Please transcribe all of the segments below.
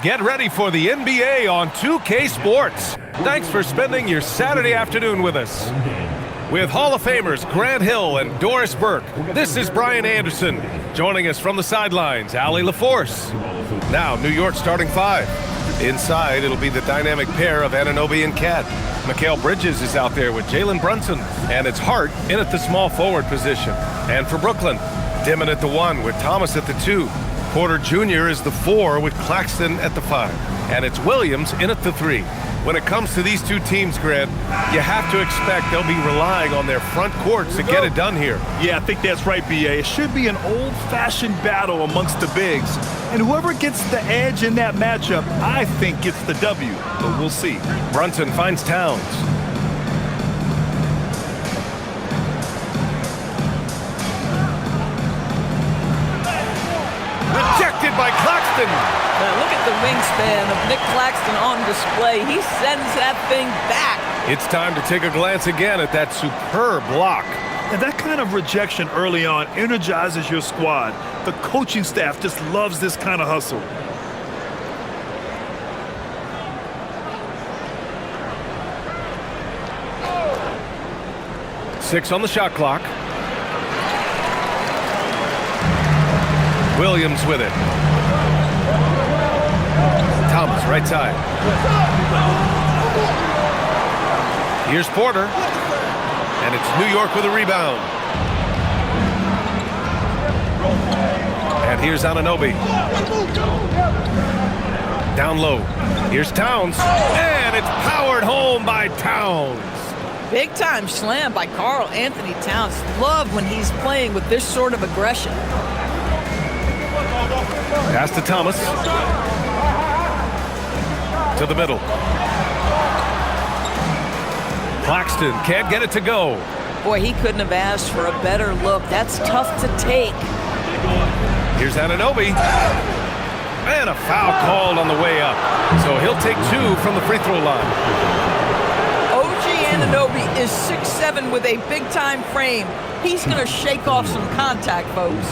Get ready for the NBA on 2K Sports. Thanks for spending your Saturday afternoon with us. With Hall of Famers Grant Hill and Doris Burke, this is Brian Anderson. Joining us from the sidelines, Allie LaForce. Now, New York starting five. Inside, it'll be the dynamic pair of Anunoby and Cat. Mikal Bridges is out there with Jalen Brunson, and it's Hart in at the small forward position. And for Brooklyn, Dimon at the 1 with Thomas at the 2. Porter Jr. is the 4 with Claxton at the 5. And it's Williams in at the 3. When it comes to these two teams, Grant, you have to expect they'll be relying on their front courts to get it done here. Yeah, I think that's right, B.A. It should be an old-fashioned battle amongst the bigs. And whoever gets the edge in that matchup, I think gets the W. But we'll see. Brunson finds Towns. Rejected by Claxton. Now look at the wingspan of Nick Claxton on display. He sends that thing back. It's time to take a glance again at that superb block. And that kind of rejection early on energizes your squad. The coaching staff just loves this kind of hustle. Six on the shot clock. Williams with it. Thomas, right side. Here's Porter. And it's New York with a rebound. And here's Anunoby. Down low. Here's Towns. And it's powered home by Towns. Big time slam by Karl Anthony Towns. Love when he's playing with this sort of aggression. Pass to Thomas. To the middle. Claxton can't get it to go. Boy, he couldn't have asked for a better look. That's tough to take. Here's Anunoby. And a foul called on the way up. So he'll take 2 from the free throw line. OG Anunoby is 6'7" with a big-time frame. He's going to shake off some contact, folks.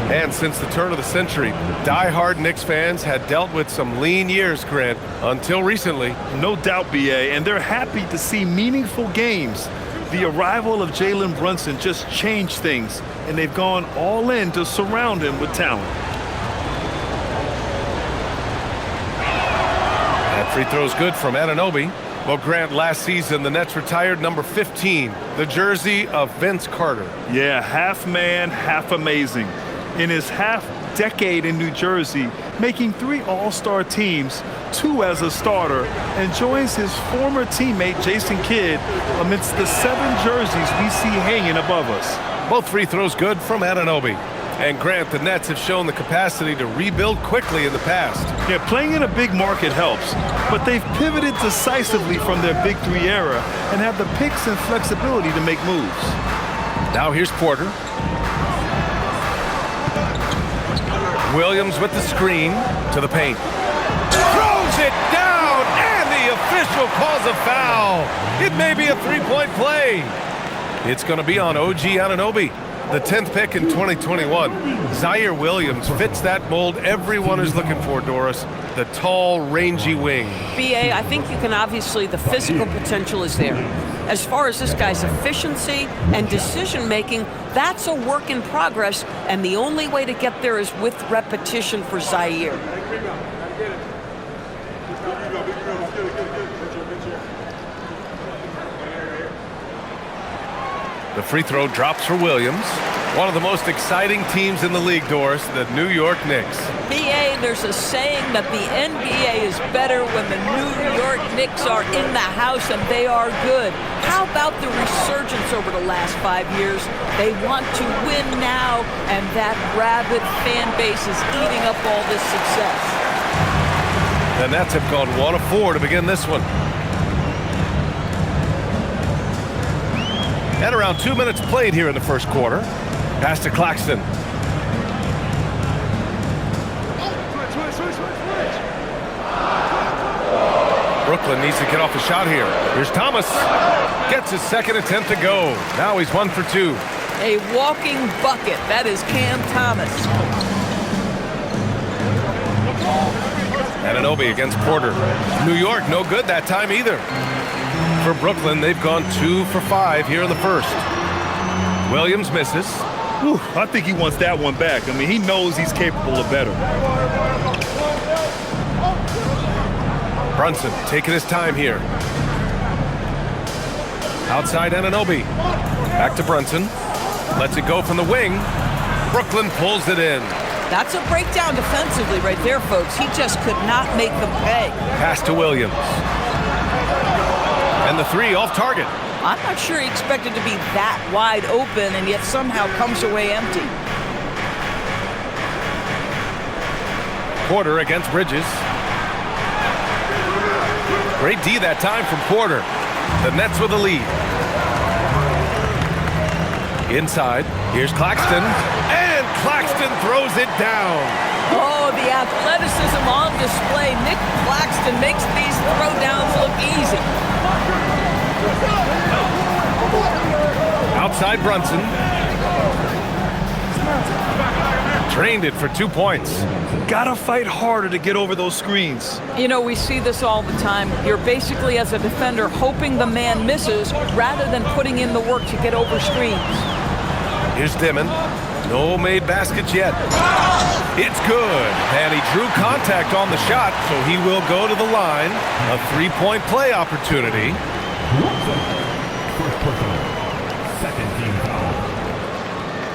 And since the turn of the century, die-hard Knicks fans had dealt with some lean years, Grant, until recently. No doubt, B.A., and they're happy to see meaningful games. The arrival of Jalen Brunson just changed things, and they've gone all in to surround him with talent. That free throw's good from Anunoby. Well, Grant, last season, the Nets retired number 15, the jersey of Vince Carter. Yeah, half man, half amazing. In his half-decade in New Jersey, making 3 All-Star teams, 2 as a starter, and joins his former teammate Jason Kidd amidst the 7 jerseys we see hanging above us. Both free throws good from Anunoby. And Grant, the Nets have shown the capacity to rebuild quickly in the past. Yeah, playing in a big market helps, but they've pivoted decisively from their Big 3 era and have the picks and flexibility to make moves. Now here's Porter. Williams with the screen to the paint. Throws it down, and the official calls a foul. It may be a three-point play. It's going to be on OG Anunoby. The 10th pick in 2021, Zaire Williams fits that mold everyone is looking for, Doris. The tall, rangy wing. B.A., I think you can obviously, the physical potential is there. As far as this guy's efficiency and decision-making, that's a work in progress, and the only way to get there is with repetition for Zaire. The free throw drops for Williams. One of the most exciting teams in the league, Doris, the New York Knicks. B.A., there's a saying that the NBA is better when the New York Knicks are in the house and they are good. How about the resurgence over the last 5 years? They want to win now, and that rabid fan base is eating up all this success. The Nets have gone 1 of 4 to begin this one. And around 2 minutes played here in the first quarter. Pass to Claxton. Brooklyn needs to get off a shot here. Here's Thomas. Gets his second attempt to go. Now he's 1 for 2. A walking bucket. That is Cam Thomas. Anunoby against Porter. New York, no good that time either. For Brooklyn, they've gone 2 for 5 here in the first. Williams misses. Whew, I think he wants that one back. I mean, he knows he's capable of better. Brunson taking his time here. Outside Anunoby. Back to Brunson. Lets it go from the wing. Brooklyn pulls it in. That's a breakdown defensively right there, folks. He just could not make them pay. Pass to Williams. And the three off target. I'm not sure he expected to be that wide open and yet somehow comes away empty. Porter against Bridges. Great D that time from Porter. The Nets with the lead. Inside, here's Claxton. And Claxton throws it down. Oh, the athleticism on display. Nick Claxton makes these throwdowns look easy. Outside Brunson. Drained it for 2 points. Gotta fight harder to get over those screens. You know, we see this all the time. You're basically, as a defender, hoping the man misses rather than putting in the work to get over screens. Here's Dimon. No made baskets yet. It's good. And he drew contact on the shot, so he will go to the line. A 3-point play opportunity.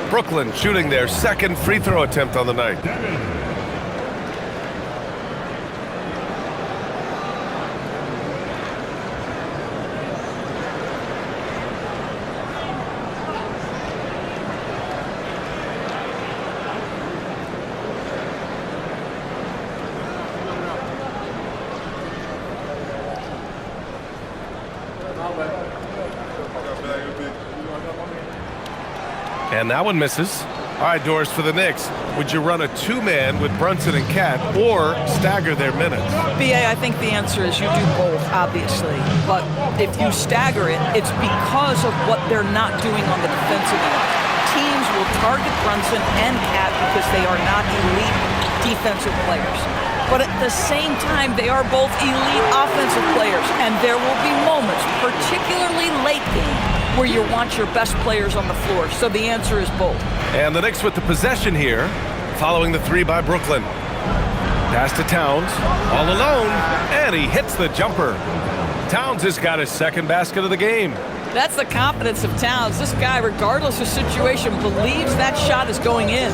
Brooklyn shooting their second free throw attempt on the night. And that one misses. All right, Doris, for the Knicks, would you run a two-man with Brunson and Cat or stagger their minutes? BA, I think the answer is you do both, obviously. But if you stagger it, it's because of what they're not doing on the defensive end. Teams will target Brunson and Cat because they are not elite defensive players. But at the same time, they are both elite offensive players. And there will be moments, particularly late game, where you want your best players on the floor. So the answer is both. And the Knicks with the possession here, following the three by Brooklyn. Pass to Towns, all alone, and he hits the jumper. Towns has got his second basket of the game. That's the confidence of Towns. This guy, regardless of situation, believes that shot is going in.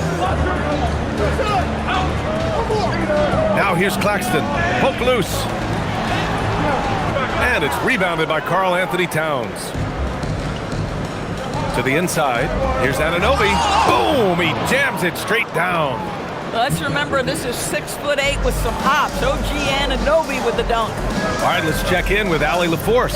Now here's Claxton, poke loose. And it's rebounded by Karl Anthony Towns. To the inside, here's Anunoby. Boom, he jams it straight down. Let's remember this is 6'8" with some hops. OG Anunoby with the dunk. All right, let's check in with Allie LaForce.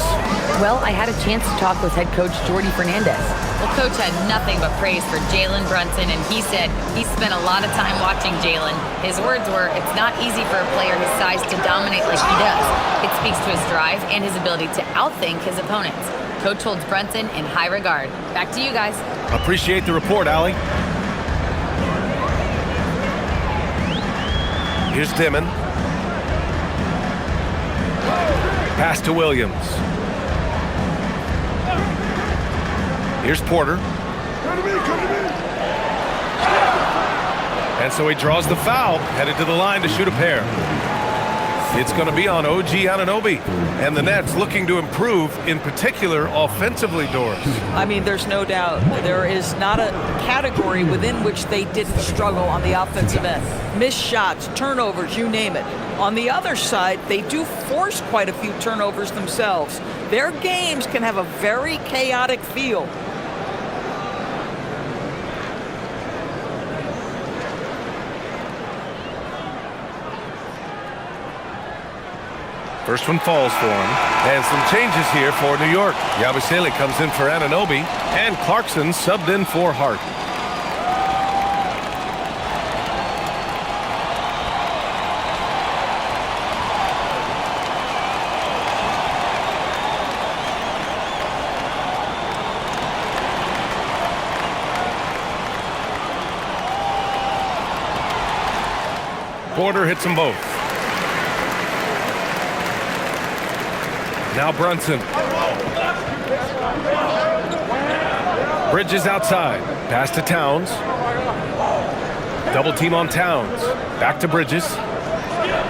Well, I had a chance to talk with head coach Jordy Fernandez. Well, Coach had nothing but praise for Jalen Brunson, and he said he spent a lot of time watching Jalen. His words were, it's not easy for a player his size to dominate like he does. It speaks to his drive and his ability to outthink his opponents. Coach holds Brunson in high regard. Back to you guys. Appreciate the report, Allie. Here's Dimon. Pass to Williams. Here's Porter. And so he draws the foul, headed to the line to shoot a pair. It's going to be on OG Anunoby. And the Nets looking to improve, in particular, offensively, Doris. I mean, there's no doubt. There is not a category within which they didn't struggle on the offensive end. Missed shots, turnovers, you name it. On the other side, they do force quite a few turnovers themselves. Their games can have a very chaotic feel. First one falls for him. And some changes here for New York. Yabusele comes in for Anunoby, and Clarkson subbed in for Hart. Porter hits them both. Now Brunson. Bridges outside. Pass to Towns. Double team on Towns. Back to Bridges.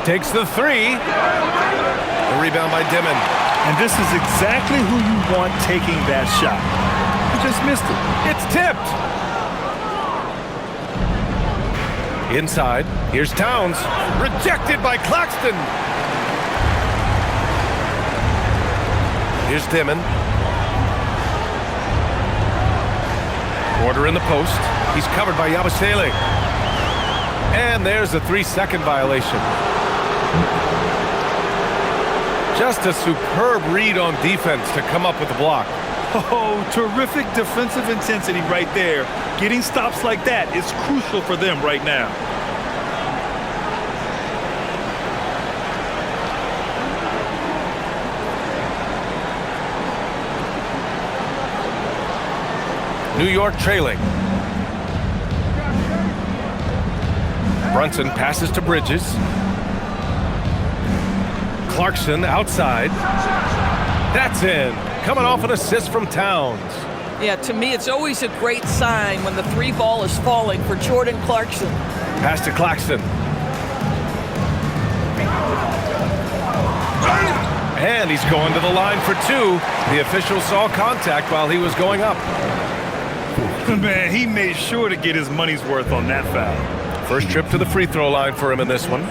Takes the three. The rebound by Dimon. And this is exactly who you want taking that shot. You just missed it. It's tipped. Inside. Here's Towns. Rejected by Claxton. Here's Dimon. Porter in the post. He's covered by Yabusele. And there's a 3-second violation. Just a superb read on defense to come up with the block. Oh, terrific defensive intensity right there. Getting stops like that is crucial for them right now. New York trailing. Brunson passes to Bridges. Clarkson outside. That's in. Coming off an assist from Towns. Yeah, to me, it's always a great sign when the three ball is falling for Jordan Clarkson. Pass to Claxton. And he's going to the line for two. The official saw contact while he was going up. Man, he made sure to get his money's worth on that foul. First trip to the free throw line for him in this one.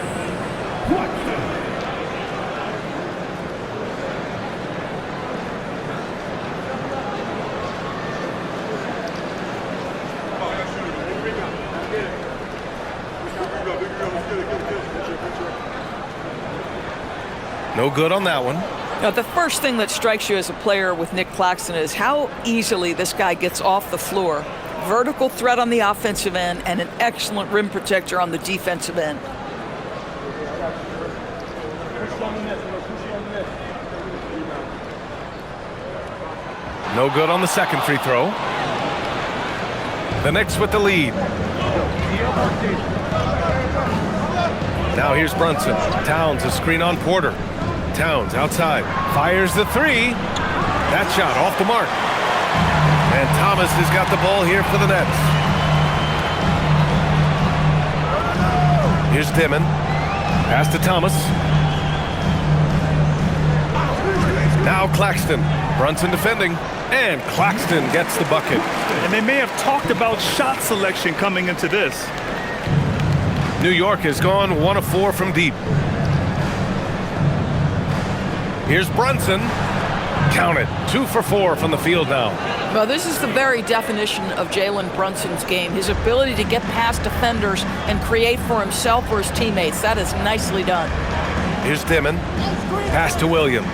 No good on that one. Now, the first thing that strikes you as a player with Nick Claxton is how easily this guy gets off the floor. Vertical threat on the offensive end and an excellent rim protector on the defensive end. No good on the second free throw. The Knicks with the lead. Now here's Brunson. Towns a screen on Porter. Towns outside. Fires the three. That shot off the mark. And Thomas has got the ball here for the Nets. Here's Dimon. Pass to Thomas. Now Claxton. Brunson defending. And Claxton gets the bucket. And they may have talked about shot selection coming into this. New York has gone 1 of 4 from deep. Here's Brunson. Count it. 2 for 4 from the field now. Well, this is the very definition of Jalen Brunson's game. His ability to get past defenders and create for himself or his teammates. That is nicely done. Here's Dimon. Pass to Williams.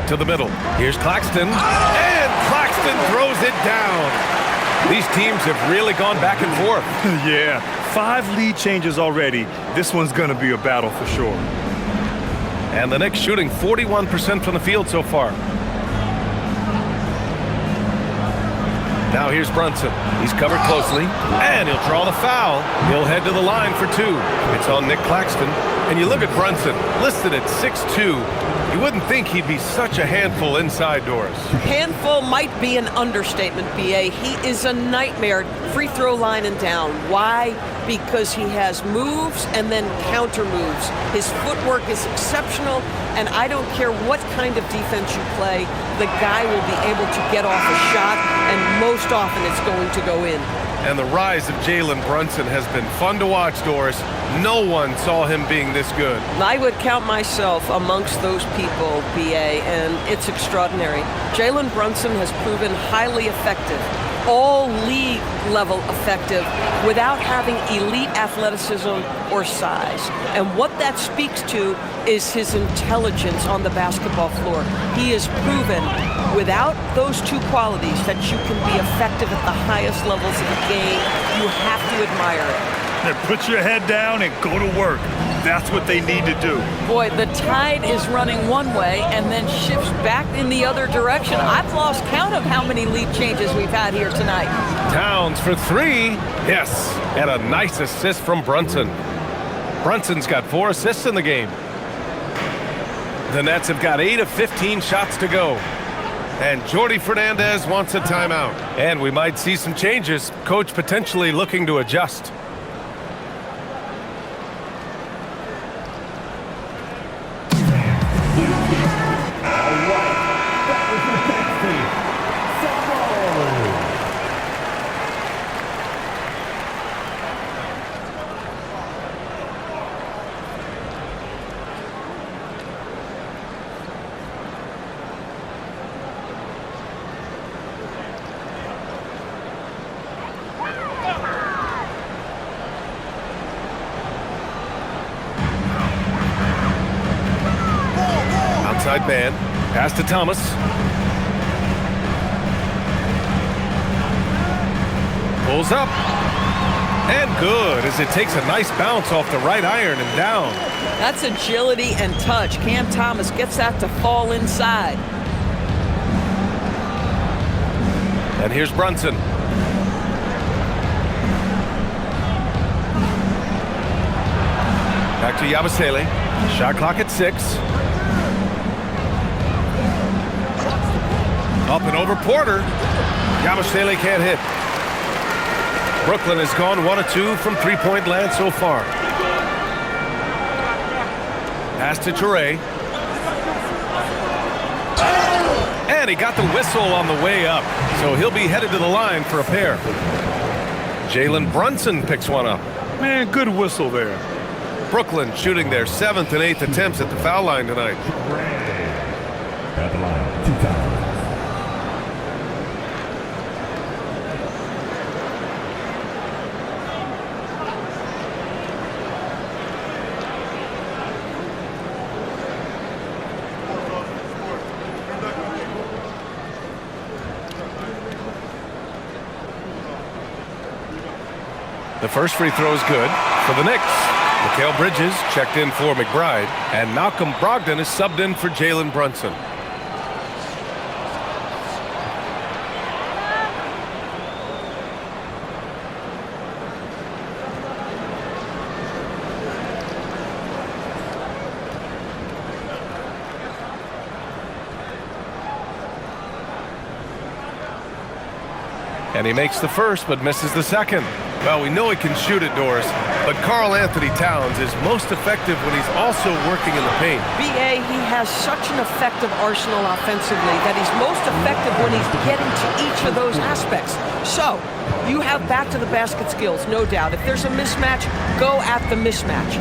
To the middle. Here's Claxton. And Claxton throws it down. These teams have really gone back and forth. Yeah, 5 lead changes already. This one's going to be a battle for sure. And the Knicks shooting 41% from the field so far. Now here's Brunson. He's covered closely. And he'll draw the foul. He'll head to the line for 2. It's on Nick Claxton. And you look at Brunson, listed at 6'2". You wouldn't think he'd be such a handful inside doors. Handful might be an understatement, B.A. He is a nightmare, free throw line and down. Why? Because he has moves and then counter moves. His footwork is exceptional, and I don't care what kind of defense you play, the guy will be able to get off a shot, and most often it's going to go in. And the rise of Jalen Brunson has been fun to watch, Doris. No one saw him being this good. I would count myself amongst those people, B.A., and it's extraordinary. Jalen Brunson has proven highly effective, all league level effective, without having elite athleticism or size. And what that speaks to is his intelligence on the basketball floor. He has proven without those two qualities that you can be effective at the highest levels of the game. You have to admire it. Put your head down and go to work. That's what they need to do. Boy, the tide is running one way and then shifts back in the other direction. I've lost count of how many lead changes we've had here tonight. Towns for 3. Yes, and a nice assist from Brunson. Brunson's got 4 assists in the game. The Nets have got 8 of 15 shots to go. And Jordi Fernandez wants a timeout. And we might see some changes. Coach potentially looking to adjust. Outside man, pass to Thomas. Pulls up. And good, as it takes a nice bounce off the right iron and down. That's agility and touch. Cam Thomas gets that to fall inside. And here's Brunson. Back to Yabusele. Shot clock at 6. Up and over Porter. Yabusele can't hit. Brooklyn has gone 1 of 2 from three-point land so far. Pass to Toure. And he got the whistle on the way up, so he'll be headed to the line for a pair. Jalen Brunson picks one up. Man, good whistle there. Brooklyn shooting their 7th and 8th attempts at the foul line tonight. At the line, 2 times. The first free throw is good for the Knicks. Mikal Bridges checked in for McBride, and Malcolm Brogdon is subbed in for Jalen Brunson. And he makes the first, but misses the second. Well, we know he can shoot it, Doris, but Karl Anthony Towns is most effective when he's also working in the paint. BA, he has such an effective arsenal offensively that he's most effective when he's getting to each of those aspects. So, you have back to the basket skills, no doubt. If there's a mismatch, go at the mismatch.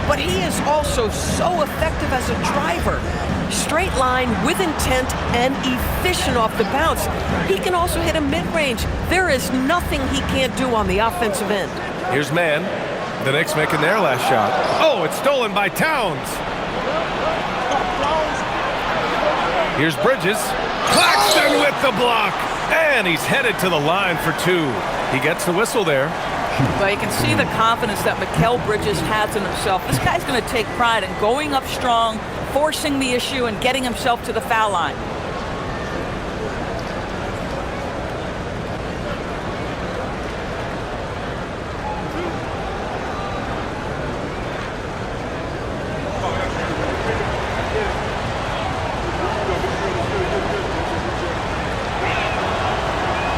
But he is also so effective as a driver. Straight line, with intent, and efficient off the bounce. He can also hit a mid-range. There is nothing he can't do on the offensive end. Here's Mann. The Knicks making their last shot. Oh, it's stolen by Towns. Here's Bridges. Claxton with the block. And he's headed to the line for 2. He gets the whistle there. But you can see the confidence that Mikal Bridges has in himself. This guy's going to take pride in going up strong, forcing the issue, and getting himself to the foul line.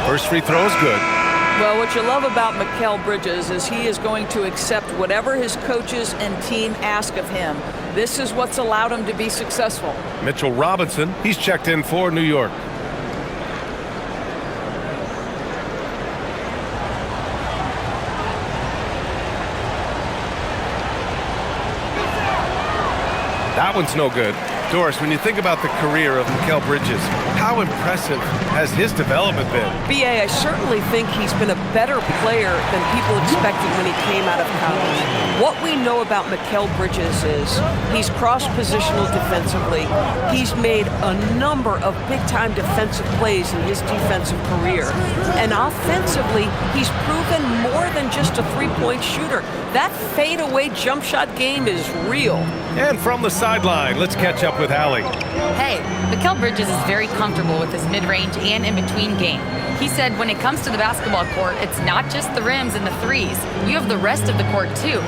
First free throw is good. Well, what you love about Mikal Bridges is he is going to accept whatever his coaches and team ask of him. This is what's allowed him to be successful. Mitchell Robinson, he's checked in for New York. That one's no good. Doris, when you think about the career of Mikal Bridges, how impressive has his development been? BA, I certainly think he's been a better player than people expected when he came out of college. What we know about Mikal Bridges is he's cross-positional defensively. He's made a number of big-time defensive plays in his defensive career. And offensively, he's proven more than just a three-point shooter. That fadeaway jump shot game is real. And from the sideline, let's catch up with Allie. Hey, Mikal Bridges is very comfortable with his mid-range and in-between game. He said when it comes to the basketball court, it's not just the rims and the threes. You have the rest of the court, too.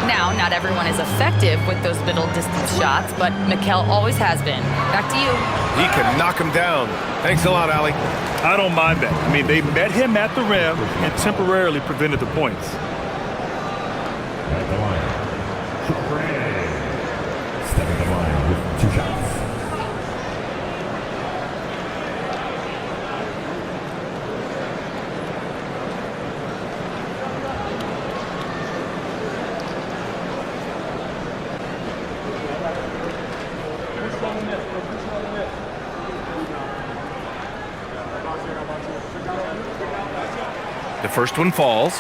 Now, not everyone is effective with those middle distance shots, but Mikal always has been. Back to you. He can knock him down. Thanks a lot, Allie. I don't mind that. I mean, they met him at the rim and temporarily prevented the points. At the line. Step at the line with 2 shots. The first one falls.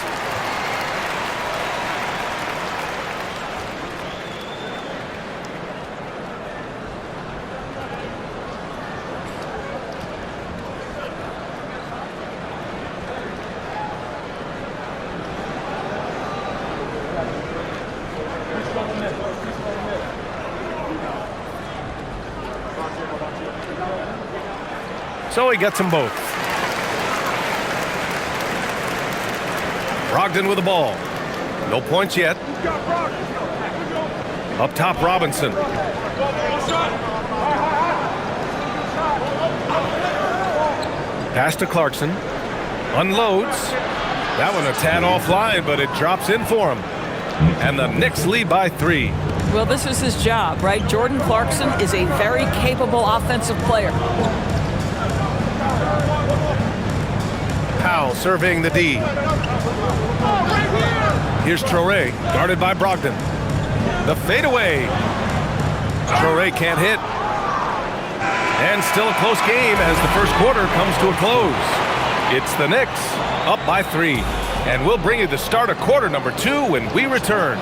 So he gets them both. Brogdon with the ball. No points yet. Up top, Robinson. Pass to Clarkson. Unloads. That one a tad offline, but it drops in for him. And the Knicks lead by 3. Well, this is his job, right? Jordan Clarkson is a very capable offensive player. Powell surveying the D. Here's Traore, guarded by Brogdon. The fadeaway. Traore can't hit. And still a close game as the first quarter comes to a close. It's the Knicks up by 3. And we'll bring you the start of quarter number 2 when we return.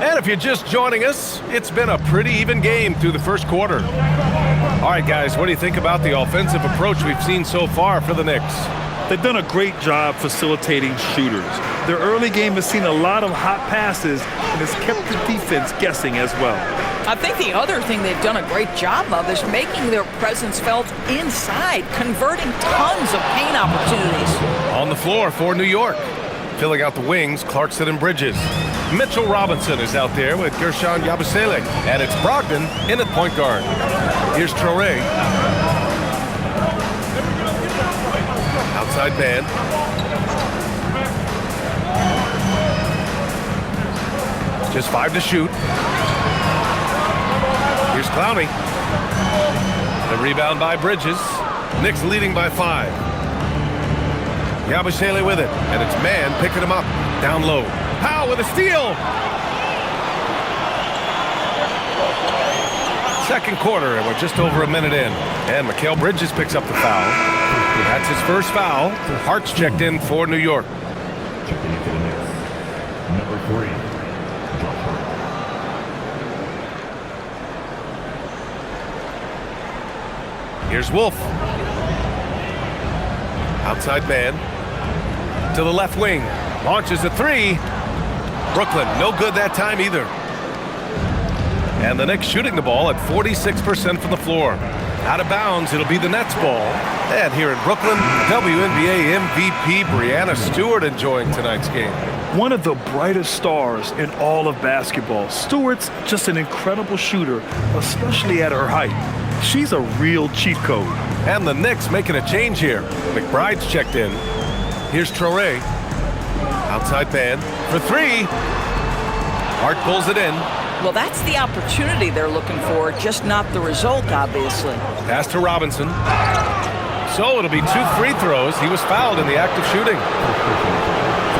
And if you're just joining us, it's been a pretty even game through the first quarter. All right, guys, what do you think about the offensive approach we've seen so far for the Knicks? They've done a great job facilitating shooters. Their early game has seen a lot of hot passes and has kept the defense guessing as well. I think the other thing they've done a great job of is making their presence felt inside, converting tons of paint opportunities. On the floor for New York. Filling out the wings, Clarkson and Bridges. Mitchell Robinson is out there with Gershon Yabusele. And it's Brogdon in at point guard. Here's Traore. Outside man. Just 5 to shoot. Here's Clowney. The rebound by Bridges. Knicks leading by 5. Yabusele with it, and it's man picking him up down low. Powell with a steal. Second quarter, and we're just over a minute in. And Mikal Bridges picks up the foul. That's his first foul. Hart's checked in for New York. Checking into the Knicks. Number 3. Josh Hart. Here's Wolf. Outside man. To the left wing. Launches a 3. Brooklyn, no good that time either. And the Knicks shooting the ball at 46% from the floor. Out of bounds, it'll be the Nets ball. And here in Brooklyn, WNBA MVP Breanna Stewart enjoying tonight's game. One of the brightest stars in all of basketball. Stewart's just an incredible shooter, especially at her height. She's a real cheat code. And the Knicks making a change here. McBride's checked in. Here's Traore. Outside man for 3. Hart pulls it in. Well, that's the opportunity they're looking for, just not the result, obviously. Pass to Robinson. So it'll be 2 free throws. He was fouled in the act of shooting.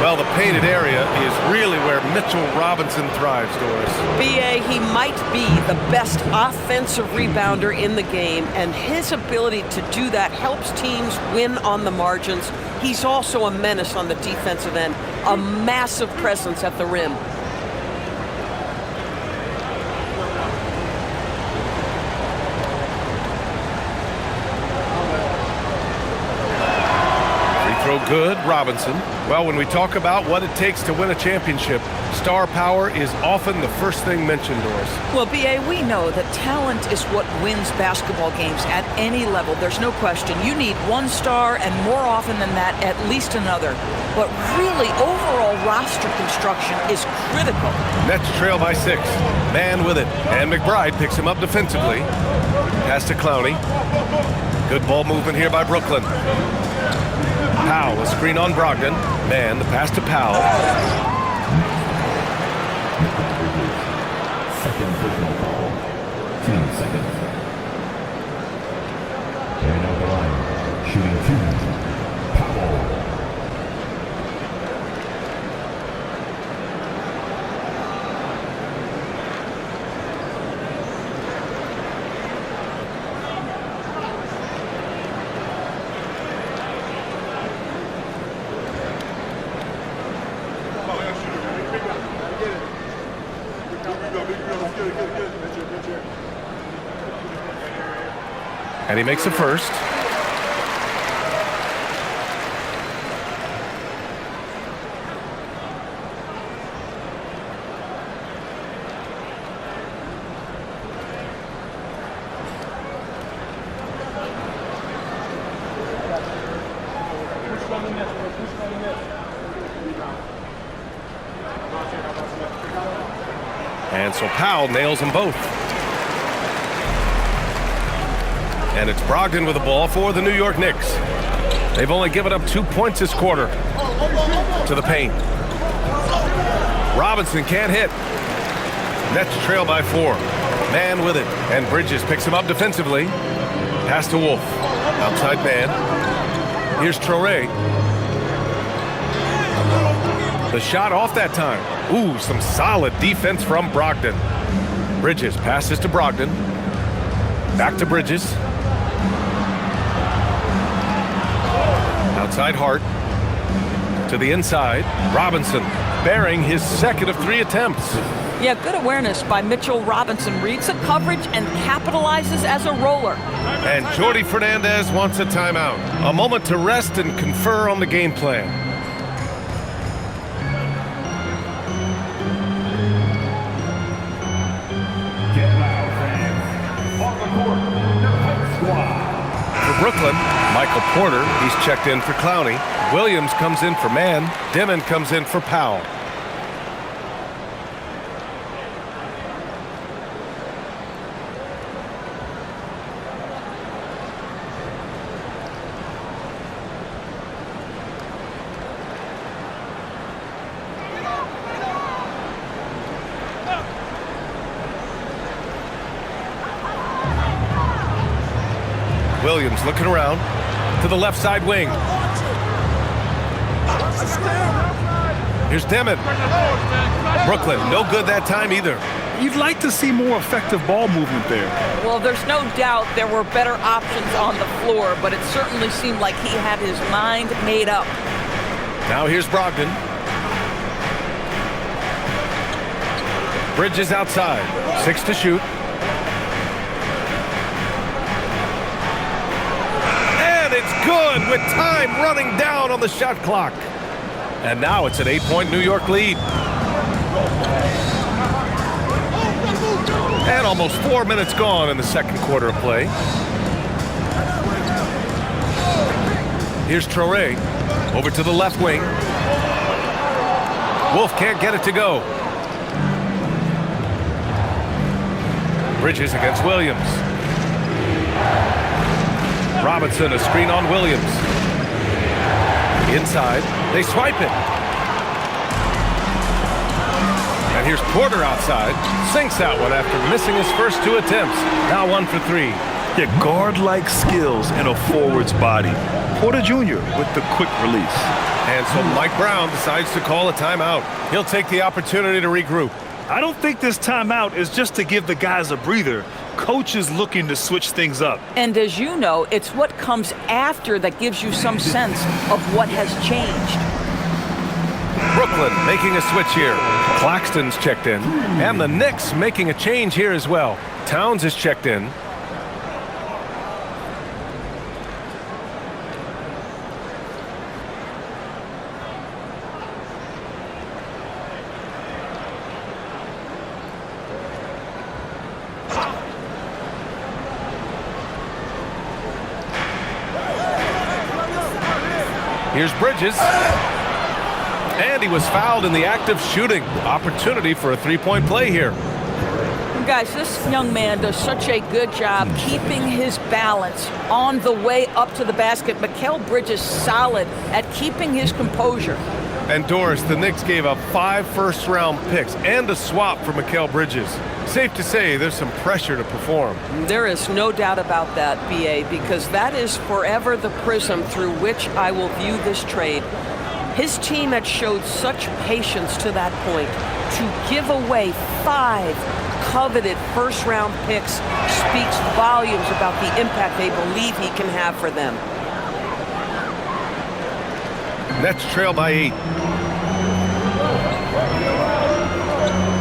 Well, the painted area is really where Mitchell Robinson thrives, Doris. B.A., he might be the best offensive rebounder in the game, and his ability to do that helps teams win on the margins. He's also a menace on the defensive end, a massive presence at the rim. Free throw Good, Robinson. Well, when we talk about what it takes to win a championship, star power is often the first thing mentioned, Doris. Well, B.A., we know that talent is what wins basketball games at any level. There's no question. You need one star, and more often than that, at least another. But really, overall roster construction is critical. Nets trail by 6. Man with it. And McBride picks him up defensively. Pass to Clowney. Good ball movement here by Brooklyn. Powell, a screen on Brogdon. Man, the pass to Powell. Second personal foul. 2 seconds. And out the line, shooting 2. Powell. And he makes the first. And so Powell nails them both. And it's Brogdon with the ball for the New York Knicks. They've only given up 2 points this quarter to the paint. Robinson can't hit. Nets trail by 4. Man with it. And Bridges picks him up defensively. Pass to Wolf. Outside man. Here's Traoré. The shot off that time. Ooh, some solid defense from Brogdon. Bridges passes to Brogdon. Back to Bridges. Outside Hart. To the inside. Robinson bearing his second of 3 attempts. Yeah, good awareness by Mitchell Robinson. Reads the coverage and capitalizes as a roller. And Jordi Fernandez wants a timeout. A moment to rest and confer on the game plan. Get loud, fans. On the court, your home squad. For Brooklyn, Michael Porter, he's checked in for Clowney. Williams comes in for Man. Dimon comes in for Powell. Williams looking around to the left side wing. Here's Dimon. Brooklyn, no good that time either. You'd like to see more effective ball movement there. Well, there's no doubt there were better options on the floor, but it certainly seemed like he had his mind made up. Now here's Brogdon. Bridges outside. 6 to shoot. And it's good with time running down on the shot clock. And now it's an 8-point New York lead. And almost 4 minutes gone in the second quarter of play. Here's Traoré. Over to the left wing. Wolf can't get it to go. Bridges against Williams. Robinson, a screen on Williams. Inside, they swipe it. And here's Porter outside. Sinks that one after missing his first 2 attempts. Now 1 for 3. Yeah, guard-like skills in a forward's body. Porter Jr. with the quick release. And so Mike Brown decides to call a timeout. He'll take the opportunity to regroup. I don't think this timeout is just to give the guys a breather. Coach is looking to switch things up. And as you know, it's what comes after that gives you some sense of what has changed. Brooklyn making a switch here. Claxton's checked in. And the Knicks making a change here as well. Towns is checked in. Here's Bridges. And he was fouled in the act of shooting. Opportunity for a three-point play here. Guys, this young man does such a good job keeping his balance on the way up to the basket. Mikal Bridges solid at keeping his composure. And Doris, the Knicks gave up 5 first-round picks and a swap for Mikal Bridges. Safe to say there's some pressure to perform. There is no doubt about that, B.A., because that is forever the prism through which I will view this trade. His team had showed such patience to that point. To give away 5 coveted first-round picks speaks volumes about the impact they believe he can have for them. Nets trail by 8.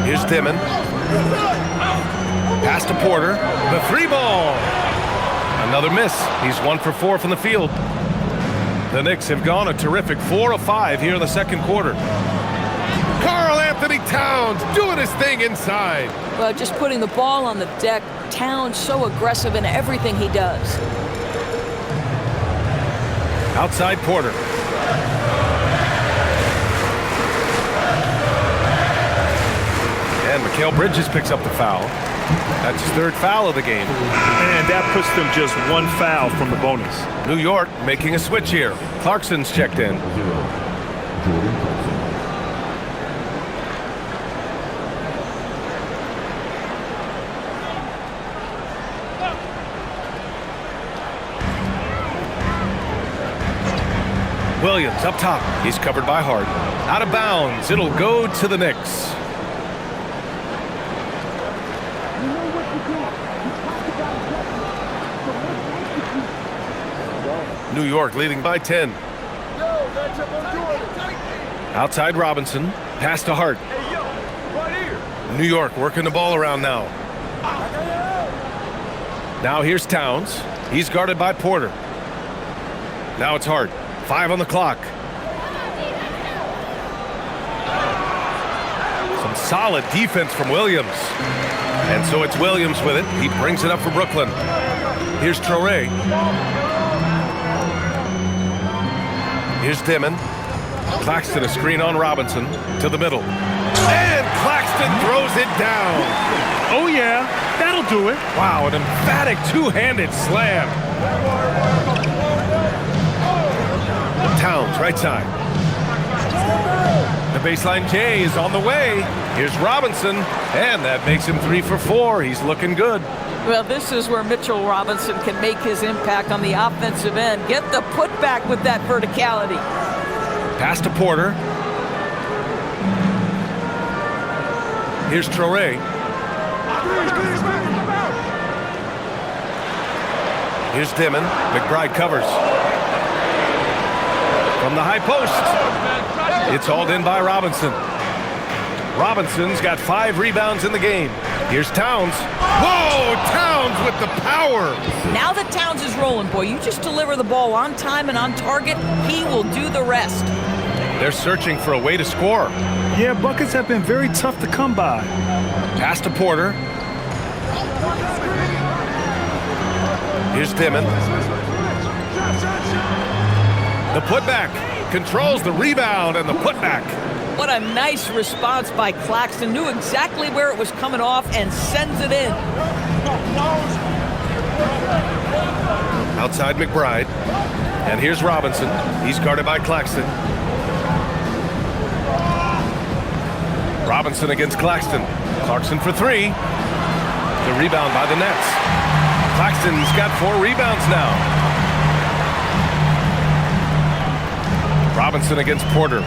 Here's Dimon. Pass to Porter. The 3-ball. Another miss. He's 1 for 4 from the field. The Knicks have gone a terrific 4 of 5 here in the second quarter. Karl Anthony Towns doing his thing inside. Well, just putting the ball on the deck. Towns so aggressive in everything he does. Outside Porter. And Mikal Bridges picks up the foul. That's his 3rd foul of the game. And that puts them just 1 foul from the bonus. New York making a switch here. Clarkson's checked in. Williams up top. He's covered by Hart. Out of bounds. It'll go to the Knicks. New York leading by 10. Outside Robinson. Pass to Hart. New York working the ball around now. Now here's Towns. He's guarded by Porter. Now it's Hart. 5 on the clock. Some solid defense from Williams. And so it's Williams with it. He brings it up for Brooklyn. Here's Traoré. Here's Dimon. Claxton a screen on Robinson to the middle. And Claxton throws it down. Oh, yeah. That'll do it. Wow, an emphatic two-handed slam. Towns, right side. The baseline J is on the way. Here's Robinson, and that makes him 3 for 4. He's looking good. Well, this is where Mitchell Robinson can make his impact on the offensive end. Get the putback with that verticality. Pass to Porter. Here's Traoré. Here's Dimon. McBride covers. From the high post. It's hauled in by Robinson. Robinson's got 5 rebounds in the game. Here's Towns. Whoa, Towns with the power. Now that Towns is rolling, boy, you just deliver the ball on time and on target, he will do the rest. They're searching for a way to score. Yeah, buckets have been very tough to come by. Pass to Porter. Here's Dimon. The putback controls the rebound and the putback. What a nice response by Claxton. Knew exactly where it was coming off and sends it in. Outside McBride. And here's Robinson. He's guarded by Claxton. Robinson against Claxton. Clarkson for 3. The rebound by the Nets. Claxton's got 4 rebounds now. Robinson against Porter.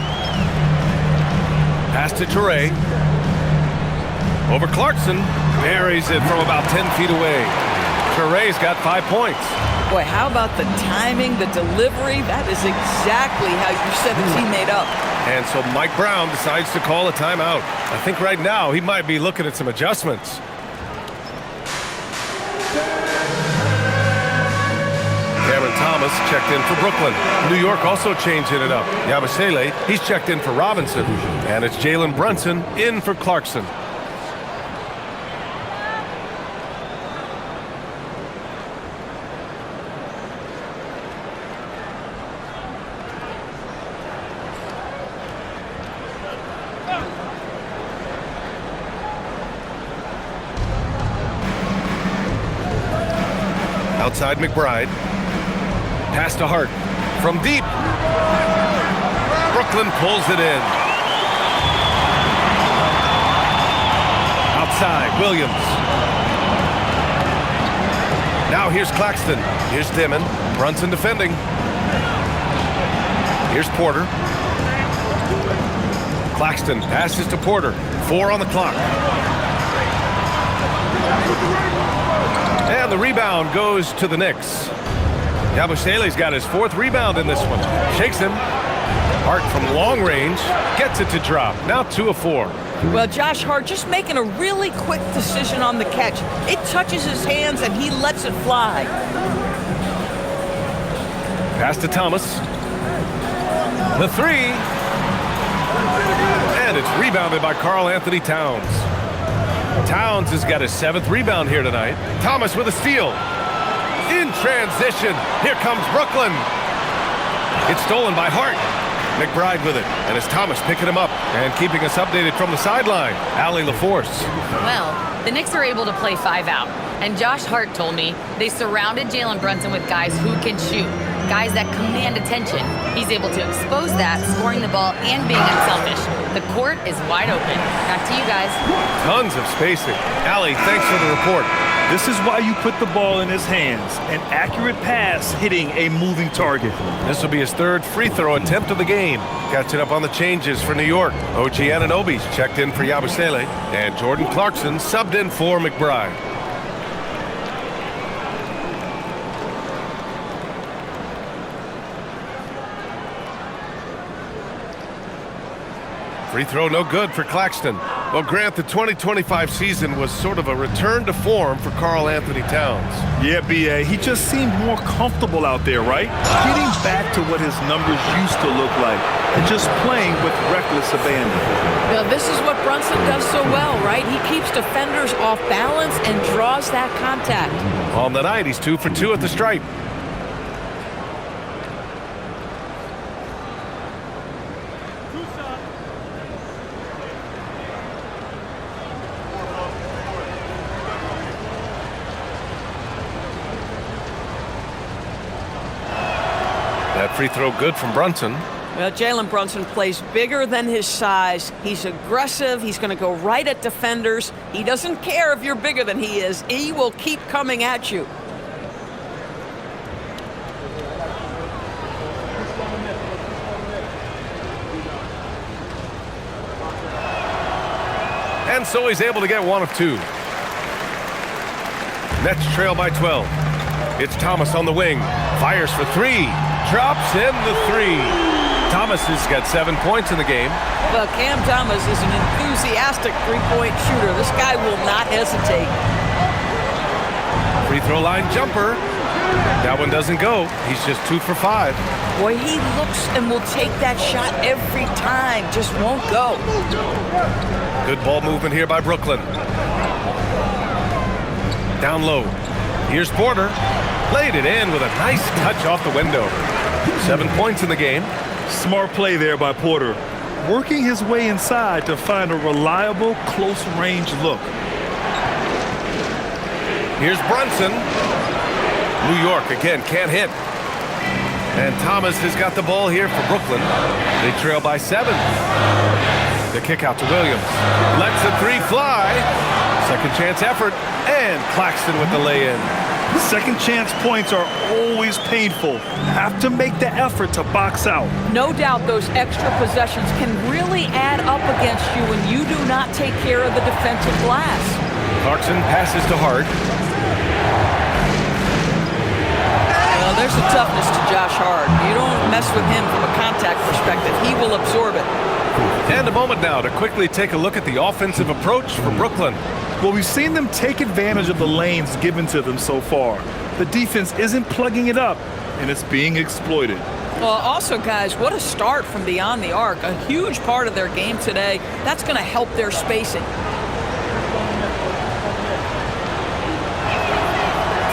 Pass to Traoré. Over Clarkson. Buries it from about 10 feet away. Traoré's got 5 points. Boy, how about the timing, the delivery? That is exactly how you set a teammate up. And so Mike Brown decides to call a timeout. I think right now he might be looking at some adjustments. Cameron Thomas checked in for Brooklyn. New York also changing it up. Yabusele, he's checked in for Robinson. And it's Jalen Brunson in for Clarkson. Outside McBride. Pass to Hart. From deep. Brooklyn pulls it in. Outside, Williams. Now here's Claxton. Here's Dimon. Brunson defending. Here's Porter. Claxton passes to Porter. 4 on the clock. And the rebound goes to the Knicks. Yabusele's got his 4th rebound in this one. Shakes him. Hart from long range gets it to drop. Now 2 of 4. Well, Josh Hart just making a really quick decision on the catch. It touches his hands and he lets it fly. Pass to Thomas. The 3. And it's rebounded by Karl Anthony Towns. Towns has got his 7th rebound here tonight. Thomas with a steal. In transition. Here comes Brooklyn. It's stolen by Hart. McBride with it. And it's Thomas picking him up and keeping us updated from the sideline. Allie LaForce. Well, the Knicks were able to play 5 out. And Josh Hart told me they surrounded Jalen Brunson with guys who can shoot. Guys that command attention. He's able to expose that, scoring the ball and being unselfish. The court is wide open. Back to you guys. Tons of spacing. Allie, thanks for the report. This is why you put the ball in his hands. An accurate pass hitting a moving target. This will be his 3rd free throw attempt of the game. Catching up on the changes for New York. OG Anunoby's checked in for Yabusele. And Jordan Clarkson subbed in for McBride. Free throw no good for Claxton. Well, Grant, the 2025 season was sort of a return to form for Karl Anthony Towns. Yeah, B.A., he just seemed more comfortable out there, right? Getting back to what his numbers used to look like and just playing with reckless abandon. Now, this is what Brunson does so well, right? He keeps defenders off balance and draws that contact. On the night, he's 2 for 2 at the stripe. That free throw good from Brunson. Well, Jalen Brunson plays bigger than his size. He's aggressive. He's going to go right at defenders. He doesn't care if you're bigger than he is. He will keep coming at you. And so he's able to get 1 of 2. Nets trail by 12. It's Thomas on the wing. Fires for 3. Drops in the 3. Thomas has got 7 points in the game. Well, Cam Thomas is an enthusiastic three-point shooter. This guy will not hesitate. Free throw line jumper. That one doesn't go. He's just 2 for 5. Boy, he looks and will take that shot every time. Just won't go. Good ball movement here by Brooklyn. Down low. Here's Porter. Laid it in with a nice touch off the window. 7 points in the game. Smart play there by Porter. Working his way inside to find a reliable, close-range look. Here's Brunson. New York again can't hit. And Thomas has got the ball here for Brooklyn. They trail by 7. The kick out to Williams. Lets the 3 fly. Second chance effort. And Claxton with the lay-in. Second chance points are always painful. Have to make the effort to box out. No doubt those extra possessions can really add up against you when you do not take care of the defensive glass. Clarkson passes to Hart. Well, there's a toughness to Josh Hart. You don't mess with him from a contact perspective. He will absorb it. And a moment now to quickly take a look at the offensive approach for Brooklyn. Well, we've seen them take advantage of the lanes given to them so far. The defense isn't plugging it up, and it's being exploited. Well, also, guys, what a start from beyond the arc. A huge part of their game today. That's going to help their spacing.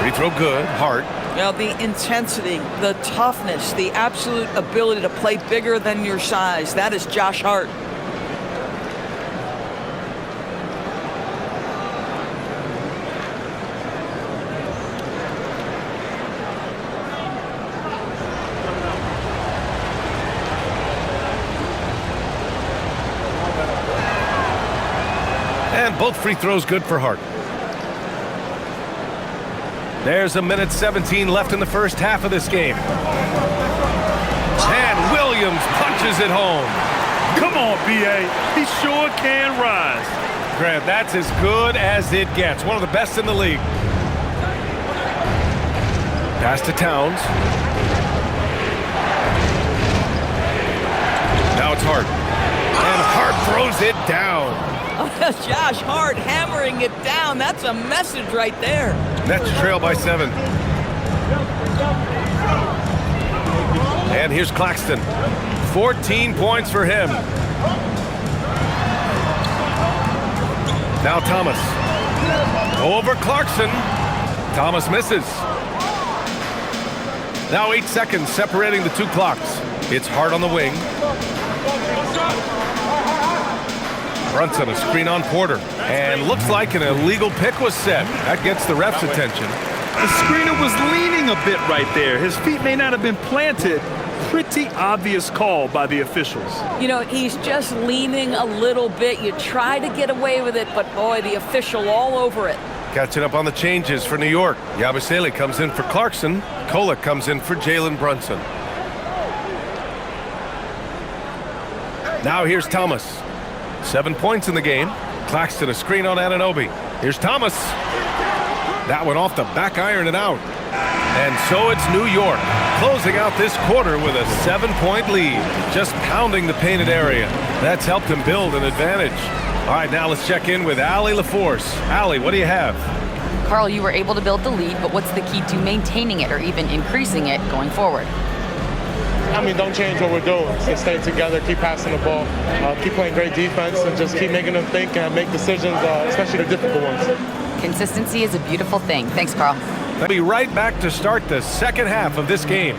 Free throw good. Hart. Well, the intensity, the toughness, the absolute ability to play bigger than your size. That is Josh Hart. Both free throws good for Hart. There's a minute 17 left in the first half of this game. And Williams punches it home. Come on, B.A. He sure can rise. Grant, that's as good as it gets. One of the best in the league. Pass to Towns. Now it's Hart. And Hart throws it down. Josh Hart hammering it down. That's a message right there. Nets trail by 7. And here's Claxton. 14 points for him. Now Thomas. Over Clarkson. Thomas misses. Now 8 seconds separating the two clocks. It's Hart on the wing. Brunson, a screen on Porter. And looks like an illegal pick was set. That gets the ref's attention. The screener was leaning a bit right there. His feet may not have been planted. Pretty obvious call by the officials. You know, he's just leaning a little bit. You try to get away with it, but boy, the official all over it. Catching up on the changes for New York. Yabusele comes in for Clarkson. Kolek comes in for Jalen Brunson. Now here's Thomas. 7 points in the game. Claxton, a screen on Anunoby. Here's Thomas. That one off the back iron and out. And so it's New York closing out this quarter with a 7-point lead. Just pounding the painted area. That's helped him build an advantage. All right, now let's check in with Allie LaForce. Allie, what do you have? Carl, you were able to build the lead, but what's the key to maintaining it or even increasing it going forward? I mean, don't change what we're doing. So stay together, keep passing the ball, keep playing great defense, and just keep making them think and make decisions, especially the difficult ones. Consistency is a beautiful thing. Thanks, Carl. We'll be right back to start the second half of this game.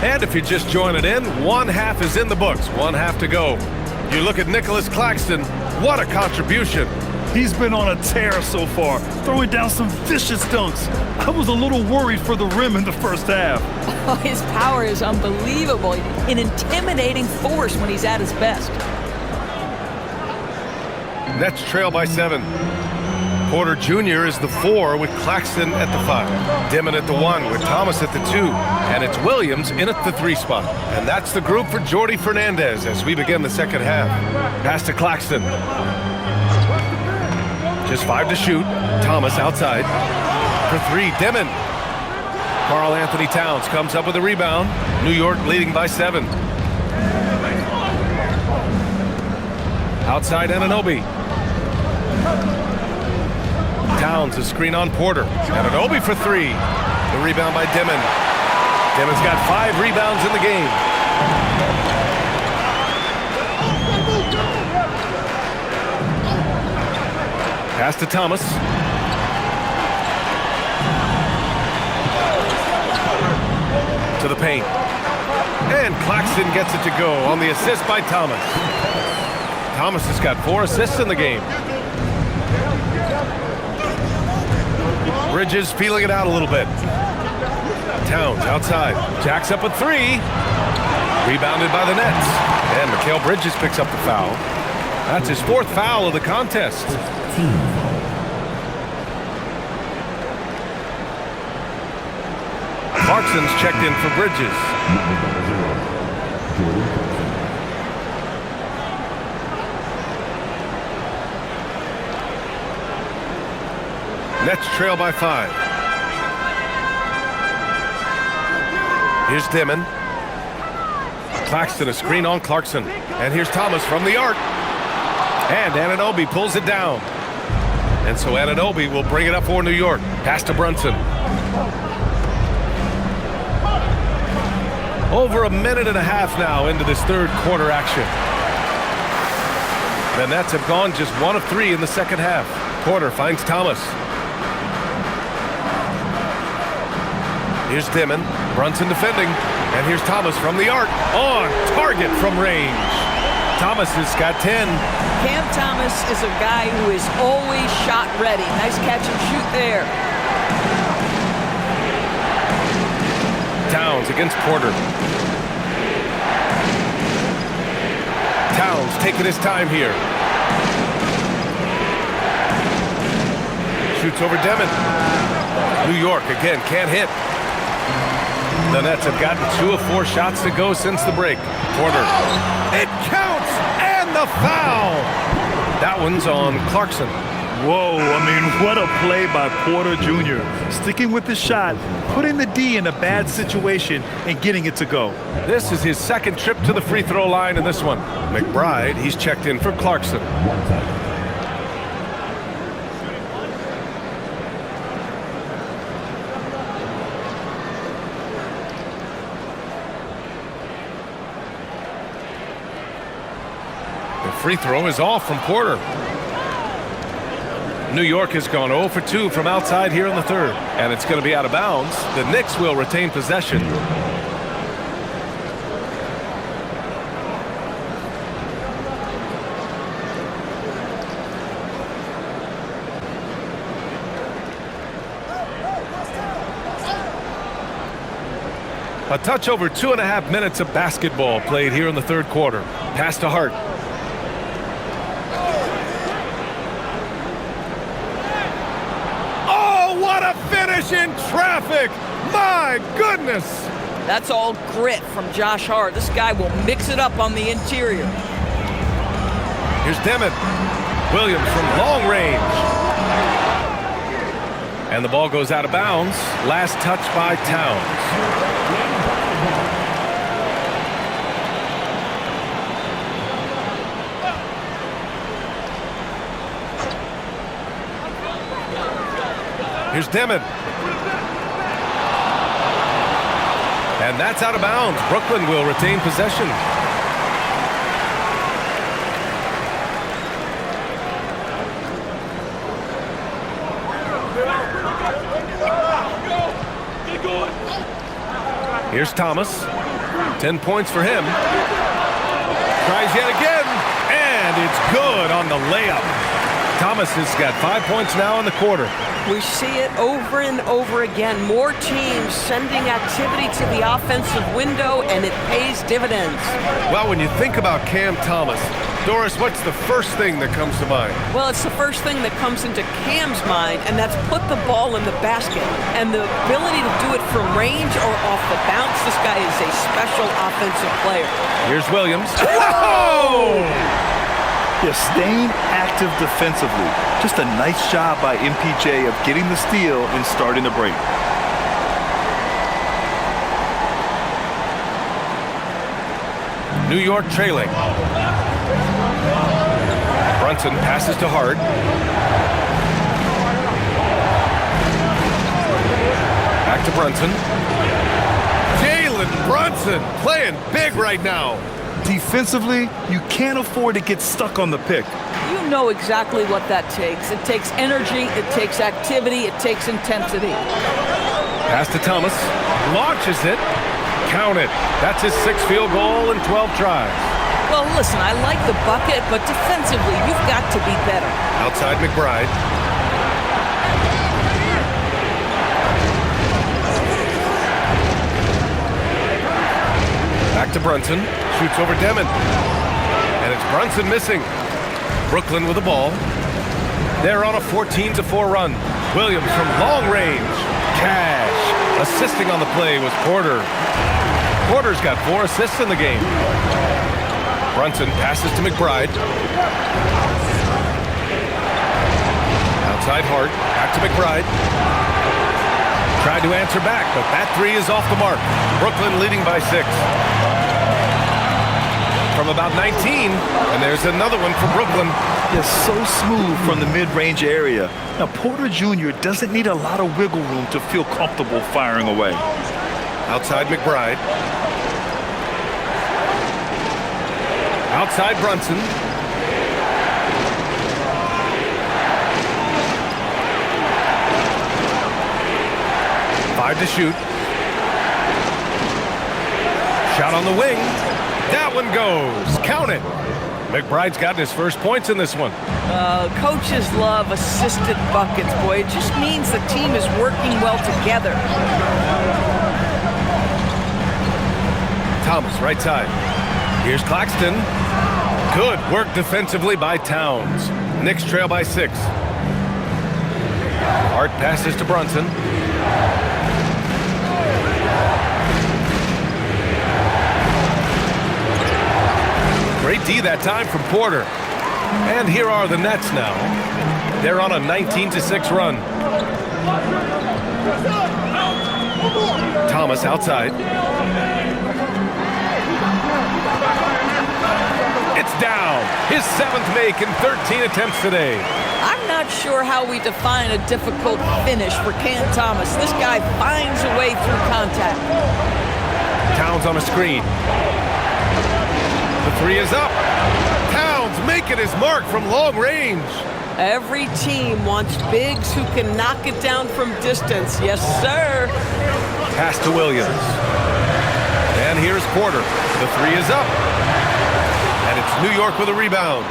And if you're just joining in, one half is in the books, one half to go. You look at Nicholas Claxton, what a contribution. He's been on a tear so far, throwing down some vicious dunks. I was a little worried for the rim in the first half. Oh, his power is unbelievable. An intimidating force when he's at his best. Nets trail by 7. Porter Jr. is the 4 with Claxton at the 5. Dimon at the 1 with Thomas at the 2. And it's Williams in at the 3 spot. And that's the group for Jordi Fernandez as we begin the second half. Pass to Claxton. Just 5 to shoot. Thomas outside. For 3, Dimon. Karl Anthony Towns comes up with a rebound. New York leading by 7. Outside Anunoby. Towns, a screen on Porter. Anunoby for 3. The rebound by Dimon. Dimon's got 5 rebounds in the game. Pass to Thomas. To the paint. And Claxton gets it to go on the assist by Thomas. Thomas has got 4 assists in the game. Bridges feeling it out a little bit. Towns outside. Jacks up a 3. Rebounded by the Nets. And Mikal Bridges picks up the foul. That's his 4th foul of the contest. Clarkson's checked in for Bridges. Nets trail by 5. Here's Dimon. Claxton a screen on Clarkson. And here's Thomas from the arc. And Anunoby pulls it down. And so Anunoby will bring it up for New York. Pass to Brunson. Over a minute and a half now into this third quarter action. The Nets have gone just 1 of 3 in the second half. Porter finds Thomas. Here's Dimon. Brunson defending. And here's Thomas from the arc. On target from range. Thomas has got 10. Cam Thomas is a guy who is always shot ready. Nice catch and shoot there. Towns against Porter. Towns taking his time here. Shoots over Demon. New York again can't hit. The Nets have gotten 2 of 4 shots to go since the break. Porter. It counts! And the foul! That one's on Clarkson. Whoa, I mean, what a play by Porter Jr. Sticking with the shot, putting the D in a bad situation, and getting it to go. This is his second trip to the free throw line in this one. McBride, he's checked in for Clarkson. The free throw is off from Porter. New York has gone 0 for 2 from outside here in the third, and it's going to be out of bounds. The Knicks will retain possession. A touch over 2.5 minutes of basketball played here in the third quarter. Pass to Hart. In traffic. My goodness. That's all grit from Josh Hart. This guy will mix it up on the interior. Here's Demon. Williams from long range. And the ball goes out of bounds. Last touch by Towns. Here's Demon. And that's out of bounds. Brooklyn will retain possession. Here's Thomas. 10 points for him. Tries yet again. And it's good on the layup. Thomas has got 5 points now in the quarter. We see it over and over again. More teams sending activity to the offensive window, and it pays dividends. Well, when you think about Cam Thomas, Doris, what's the first thing that comes to mind? Well, it's the first thing that comes into Cam's mind, and that's put the ball in the basket. And the ability to do it from range or off the bounce, this guy is a special offensive player. Here's Williams. Whoa! Yeah, staying active defensively. Just a nice job by MPJ of getting the steal and starting the break. New York trailing. Brunson passes to Hart. Back to Brunson. Jalen Brunson playing big right now. Defensively, you can't afford to get stuck on the pick. You know exactly what that takes. It takes energy, it takes activity, it takes intensity. Pass to Thomas. Launches it. Count it. That's his 6th field goal in 12 tries. Well, listen, I like the bucket, but defensively, you've got to be better. Outside McBride. Back to Brunson. Shoots over Demon. And it's Brunson missing. Brooklyn with the ball. They're on a 14-4 run. Williams from long range. Cash. Assisting on the play was Porter. Porter's got 4 assists in the game. Brunson passes to McBride. Outside Hart, back to McBride. Tried to answer back, but that 3 is off the mark. Brooklyn leading by 6. From about 19, and there's another one for Brooklyn. It's so smooth from the mid-range area. Now, Porter Jr. doesn't need a lot of wiggle room to feel comfortable firing away. Outside McBride. Outside Brunson. To shoot. Shot on the wing. That one goes. Count it. McBride's gotten his first points in this one. Coaches love assisted buckets, boy. It just means the team is working well together. Thomas, right side. Here's Claxton. Good work defensively by Towns. Knicks trail by 6. Hart passes to Brunson. Great D that time from Porter. And here are the Nets now. They're on a 19-6 run. Thomas outside. It's down. His 7th make in 13 attempts today. I'm not sure how we define a difficult finish for Cam Thomas. This guy finds a way through contact. Towns on a screen. The 3 is up. Towns making his mark from long range. Every team wants bigs who can knock it down from distance. Yes, sir. Pass to Williams. And here's Porter. The 3 is up. And it's New York with a rebound.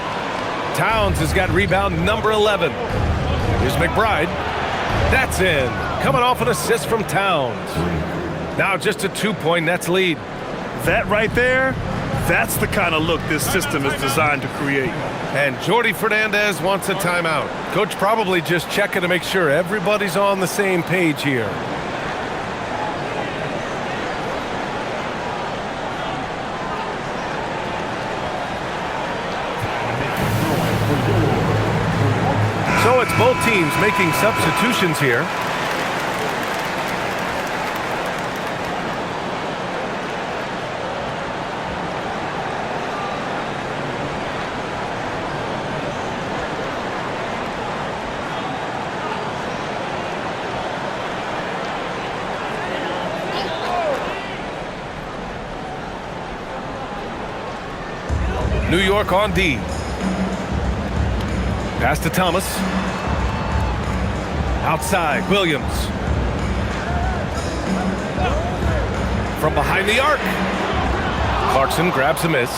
Towns has got rebound number 11. Here's McBride. That's in. Coming off an assist from Towns. Now just a 2-point Nets lead. That right there, that's the kind of look this system is designed to create. And Jordi Fernandez wants a timeout. Coach probably just checking to make sure everybody's on the same page here. So it's both teams making substitutions here. New York on D. Pass to Thomas. Outside, Williams. From behind the arc. Clarkson grabs a miss.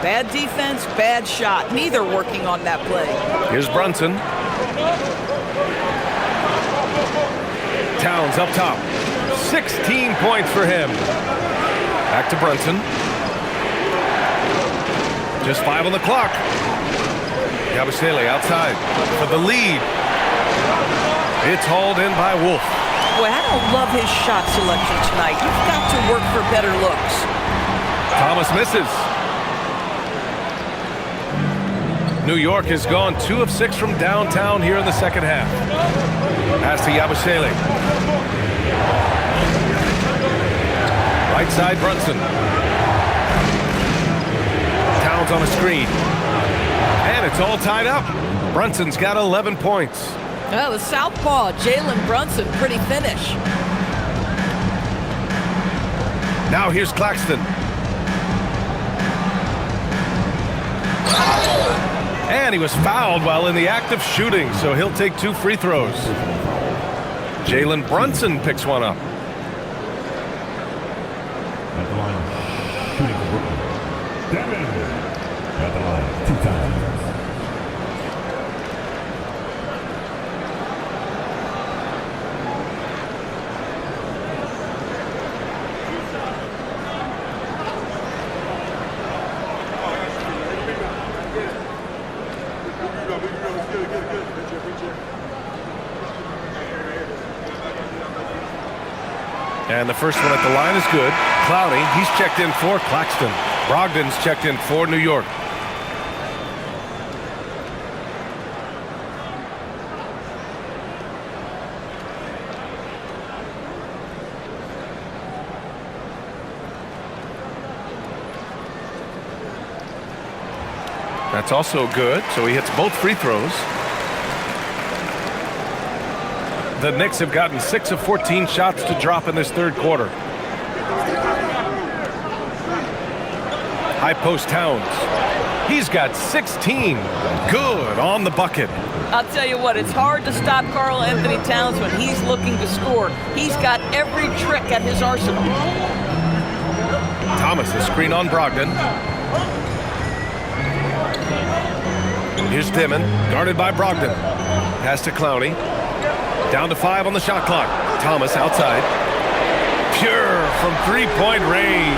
Bad defense, bad shot. Neither working on that play. Here's Brunson. Towns up top. 16 points for him. Back to Brunson. Just 5 on the clock. Yabusele outside for the lead. It's hauled in by Wolf. Boy, I don't love his shot selection tonight. You've got to work for better looks. Thomas misses. New York has gone 2 of 6 from downtown here in the second half. Pass to Yabusele. Right side, Brunson. Towns on a screen. And it's all tied up. Brunson's got 11 points. Well, the southpaw, Jalen Brunson, pretty finish. Now here's Claxton. And he was fouled while in the act of shooting, so he'll take 2 free throws. Jalen Brunson picks one up. At the line, shooting for Brooklyn. Devin. At the line, 2 times. And the first one at the line is good. Clowney, he's checked in for Claxton. Brogdon's checked in for New York. That's also good, so he hits both free throws. The Knicks have gotten 6 of 14 shots to drop in this third quarter. High post Towns. He's got 16. Good on the bucket. I'll tell you what, it's hard to stop Karl Anthony Towns when he's looking to score. He's got every trick at his arsenal. Thomas, the screen on Brogdon. Here's Dimon, guarded by Brogdon. Pass to Clowney. Down to 5 on the shot clock. Thomas outside. Pure from three-point range.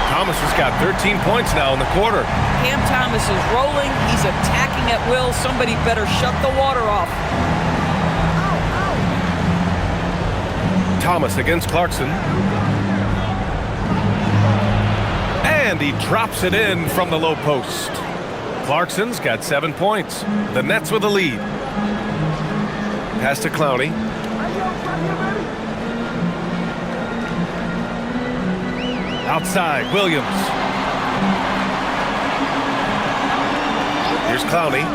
Thomas has got 13 points now in the quarter. Cam Thomas is rolling. He's attacking at will. Somebody better shut the water off. Thomas against Clarkson. And he drops it in from the low post. Clarkson's got 7 points. The Nets with the lead. Pass to Clowney. Outside, Williams. Here's Clowney.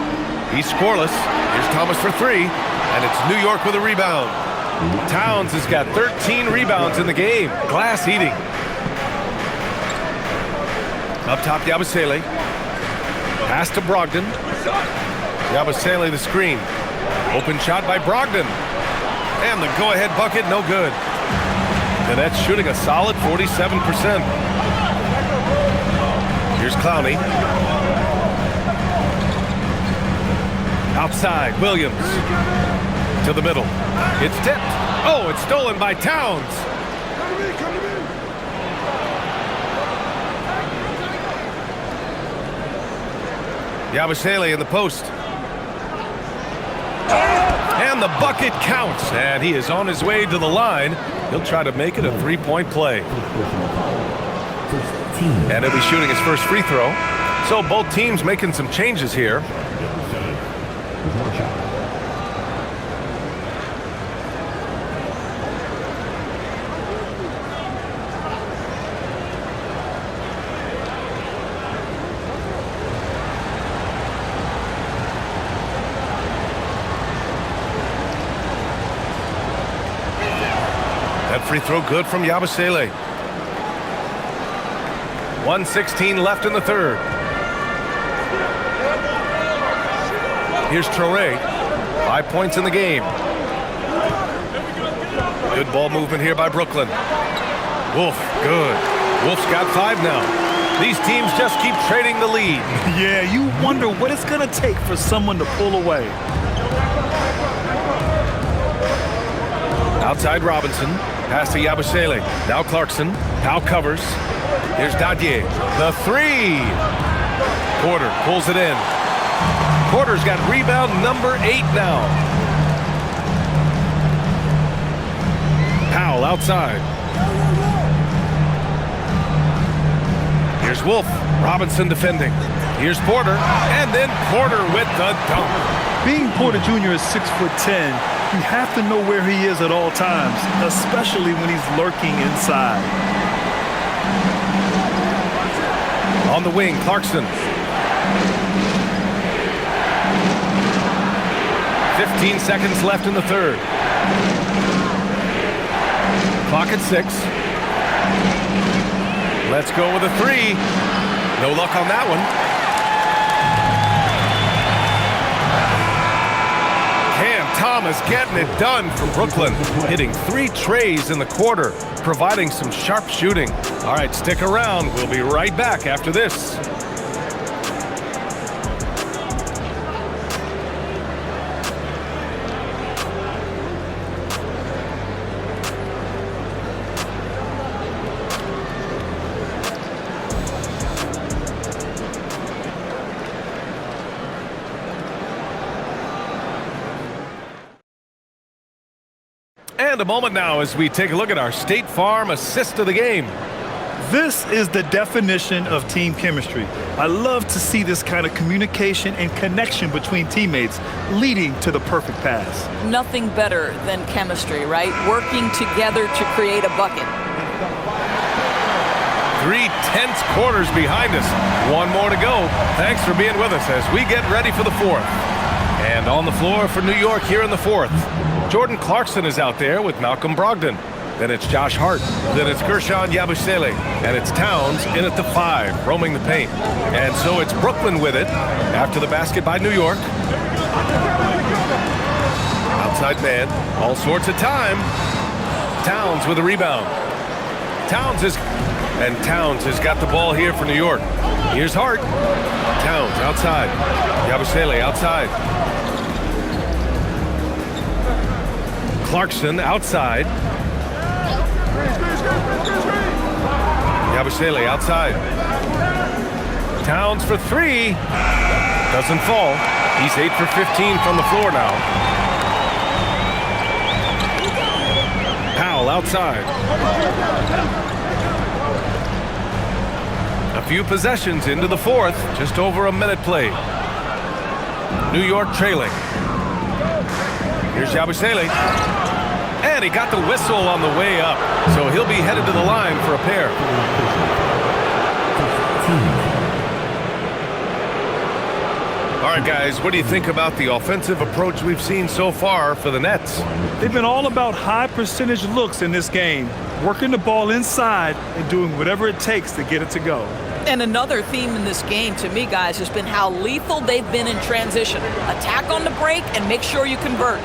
He's scoreless. Here's Thomas for 3. And it's New York with a rebound. Towns has got 13 rebounds in the game. Glass eating. Up top, Yabusele. Pass to Brogdon. Yabusele the screen. Open shot by Brogdon. And the go-ahead bucket, no good. The Nets shooting a solid 47%. Here's Clowney. Outside, Williams. To the middle. It's tipped. Oh, it's stolen by Towns. Yabusele in the post. And the bucket counts. And he is on his way to the line. He'll try to make it a three-point play. And he'll be shooting his first free throw. So both teams making some changes here. Free throw good from Yabusele. 1:16 left in the third. Here's Traoré. 5 points in the game. Good ball movement here by Brooklyn. Wolf, good. Wolf's got 5 now. These teams just keep trading the lead. Yeah, you wonder what it's going to take for someone to pull away. Outside Robinson. Pass to Yabusele. Now Clarkson. Now covers. Here's Dadier. The 3. Porter pulls it in. Porter's got rebound number 8 now. Powell outside. Here's Wolf. Robinson defending. Here's Porter. And then Porter with the dunk. Being Porter Jr. is 6'10", you have to know where he is at all times, especially when he's lurking inside. On the wing, Clarkson. 15 seconds left in the third. Clock at 6. Let's go with a 3. No luck on that one. Thomas getting it done from Brooklyn, hitting 3 trays in the quarter, providing some sharp shooting. All right, stick around. We'll be right back after this. And a moment now as we take a look at our State Farm assist of the game. This is the definition of team chemistry. I love to see this kind of communication and connection between teammates leading to the perfect pass. Nothing better than chemistry, right? Working together to create a bucket. 3 tense quarters behind us. One more to go. Thanks for being with us as we get ready for the fourth. And on the floor for New York here in the fourth, Jordan Clarkson is out there with Malcolm Brogdon. Then it's Josh Hart. Then it's Gershon Yabusele. And it's Towns in at the 5, roaming the paint. And so it's Brooklyn with it after the basket by New York. Outside man, all sorts of time. Towns with a rebound. Towns has got the ball here for New York. Here's Hart. Towns outside. Yabusele outside. Clarkson outside. Yabusele outside. Towns for 3. Doesn't fall. He's 8 for 15 from the floor now. Powell outside. A few possessions into the fourth. Just over a minute played. New York trailing. Here's Yabusele. And he got the whistle on the way up. So he'll be headed to the line for a pair. All right, guys, what do you think about the offensive approach we've seen so far for the Nets? They've been all about high percentage looks in this game, working the ball inside and doing whatever it takes to get it to go. And another theme in this game to me, guys, has been how lethal they've been in transition. Attack on the break and make sure you convert.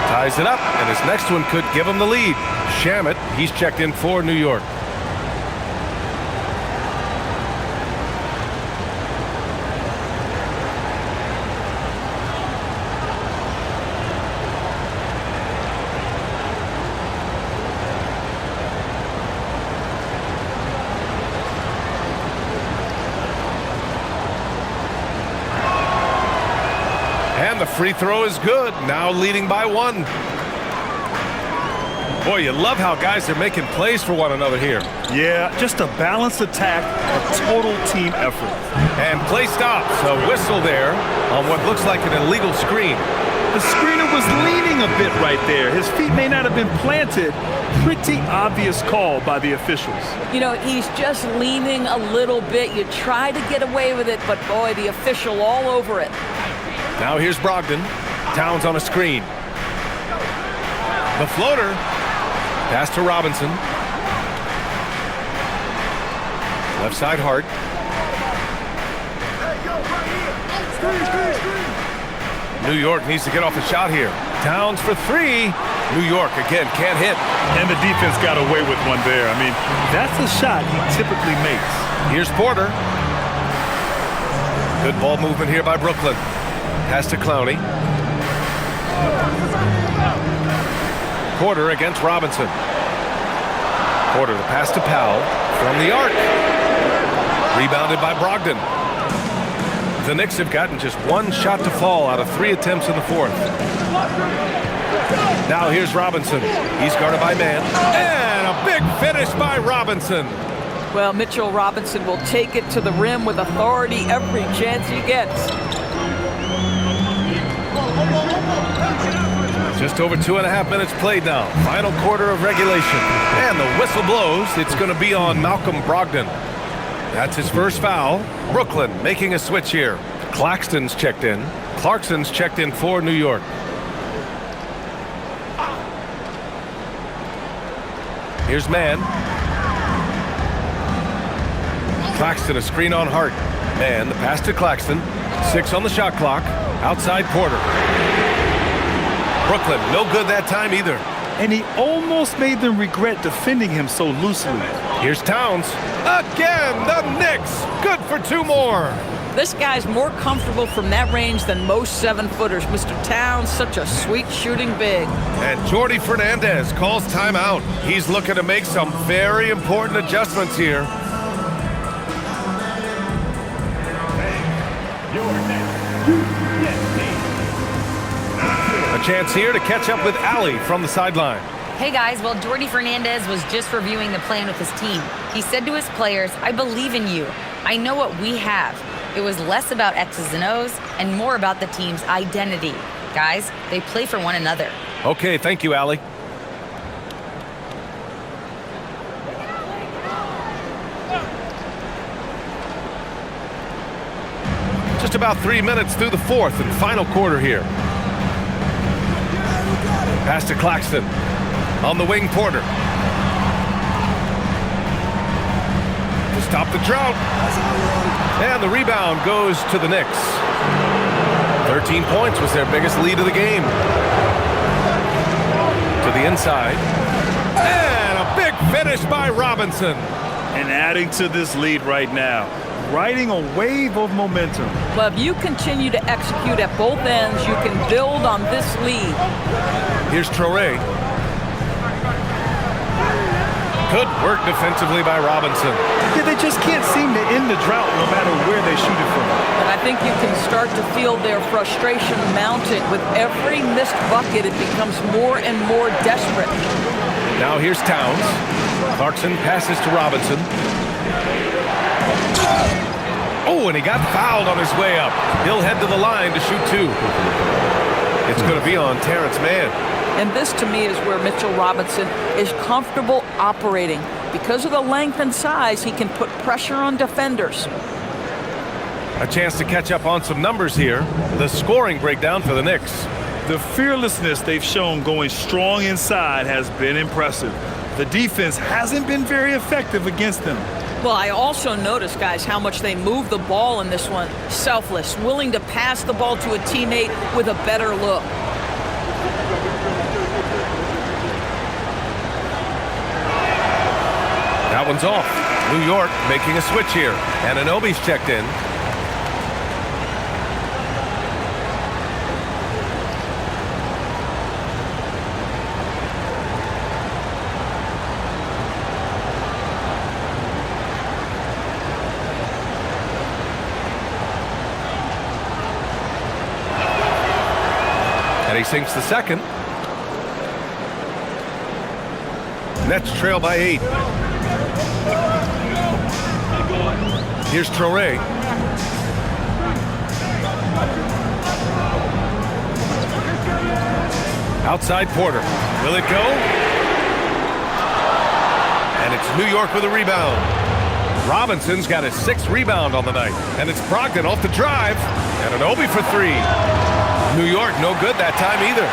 Ties it up, and his next one could give him the lead. Shamet, he's checked in for New York. And the free throw is good, now leading by 1. Boy, you love how guys are making plays for one another here. Yeah, just a balanced attack, a total team effort. And play stops, a whistle there on what looks like an illegal screen. The screener was leaning a bit right there. His feet may not have been planted. Pretty obvious call by the officials. You know, he's just leaning a little bit. You try to get away with it, but boy, the official all over it. Now here's Brogdon. Towns on a screen. The floater. Pass to Robinson. Left side Hart. New York needs to get off a shot here. Towns for 3. New York again can't hit. And the defense got away with one there. I mean, that's a shot he typically makes. Here's Porter. Good ball movement here by Brooklyn. Pass to Clowney. Porter against Robinson. Porter the pass to Powell from the arc. Rebounded by Brogdon. The Knicks have gotten just 1 shot to fall out of 3 attempts in the fourth. Now here's Robinson. He's guarded by man. And a big finish by Robinson. Well, Mitchell Robinson will take it to the rim with authority every chance he gets. Just over 2.5 minutes played now. Final quarter of regulation. And the whistle blows. It's going to be on Malcolm Brogdon. That's his first foul. Brooklyn making a switch here. Claxton's checked in. Clarkson's checked in for New York. Here's man. Claxton a screen on Hart. Man, the pass to Claxton. 6 on the shot clock. Outside Porter. Brooklyn, no good that time either. And he almost made them regret defending him so loosely. Here's Towns. Again, the Knicks. Good for 2 more. This guy's more comfortable from that range than most 7-footers. Mr. Towns, such a sweet shooting big. And Jordi Fernandez calls timeout. He's looking to make some very important adjustments here. Your next chance here to catch up with Allie from the sideline. Hey guys, well, Jordi Fernandez was just reviewing the plan with his team. He said to his players, "I believe in you. I know what we have." It was less about X's and O's and more about the team's identity. Guys, they play for one another. Okay, thank you, Allie. Just about 3 minutes through the fourth and final quarter here. Pass to Claxton. On the wing, Porter. To stop the drought. And the rebound goes to the Knicks. 13 points was their biggest lead of the game. To the inside. And a big finish by Robinson. And adding to this lead right now, riding a wave of momentum. Well, if you continue to execute at both ends, you can build on this lead. Here's Traoré. Good work defensively by Robinson. Yeah, they just can't seem to end the drought no matter where they shoot it from. And I think you can start to feel their frustration mounting. With every missed bucket, it becomes more and more desperate. Now here's Towns. Clarkson passes to Robinson. Oh, and he got fouled on his way up. He'll head to the line to shoot two. It's going to be on Terrence Mann. And this, to me, is where Mitchell Robinson is comfortable operating. Because of the length and size, he can put pressure on defenders. A chance to catch up on some numbers here. The scoring breakdown for the Knicks. The fearlessness they've shown going strong inside has been impressive. The defense hasn't been very effective against them. Well, I also noticed, guys, how much they move the ball in this one. Selfless, willing to pass the ball to a teammate with a better look. That one's off. New York making a switch here. And Anunoby's checked in. And he sinks the second. Nets trail by 8. Here's Traoré. Outside Porter. Will it go? And it's New York with a rebound. Robinson's got his 6th rebound on the night. And it's Brogdon off the drive. And Anunoby for 3. New York no good that time either.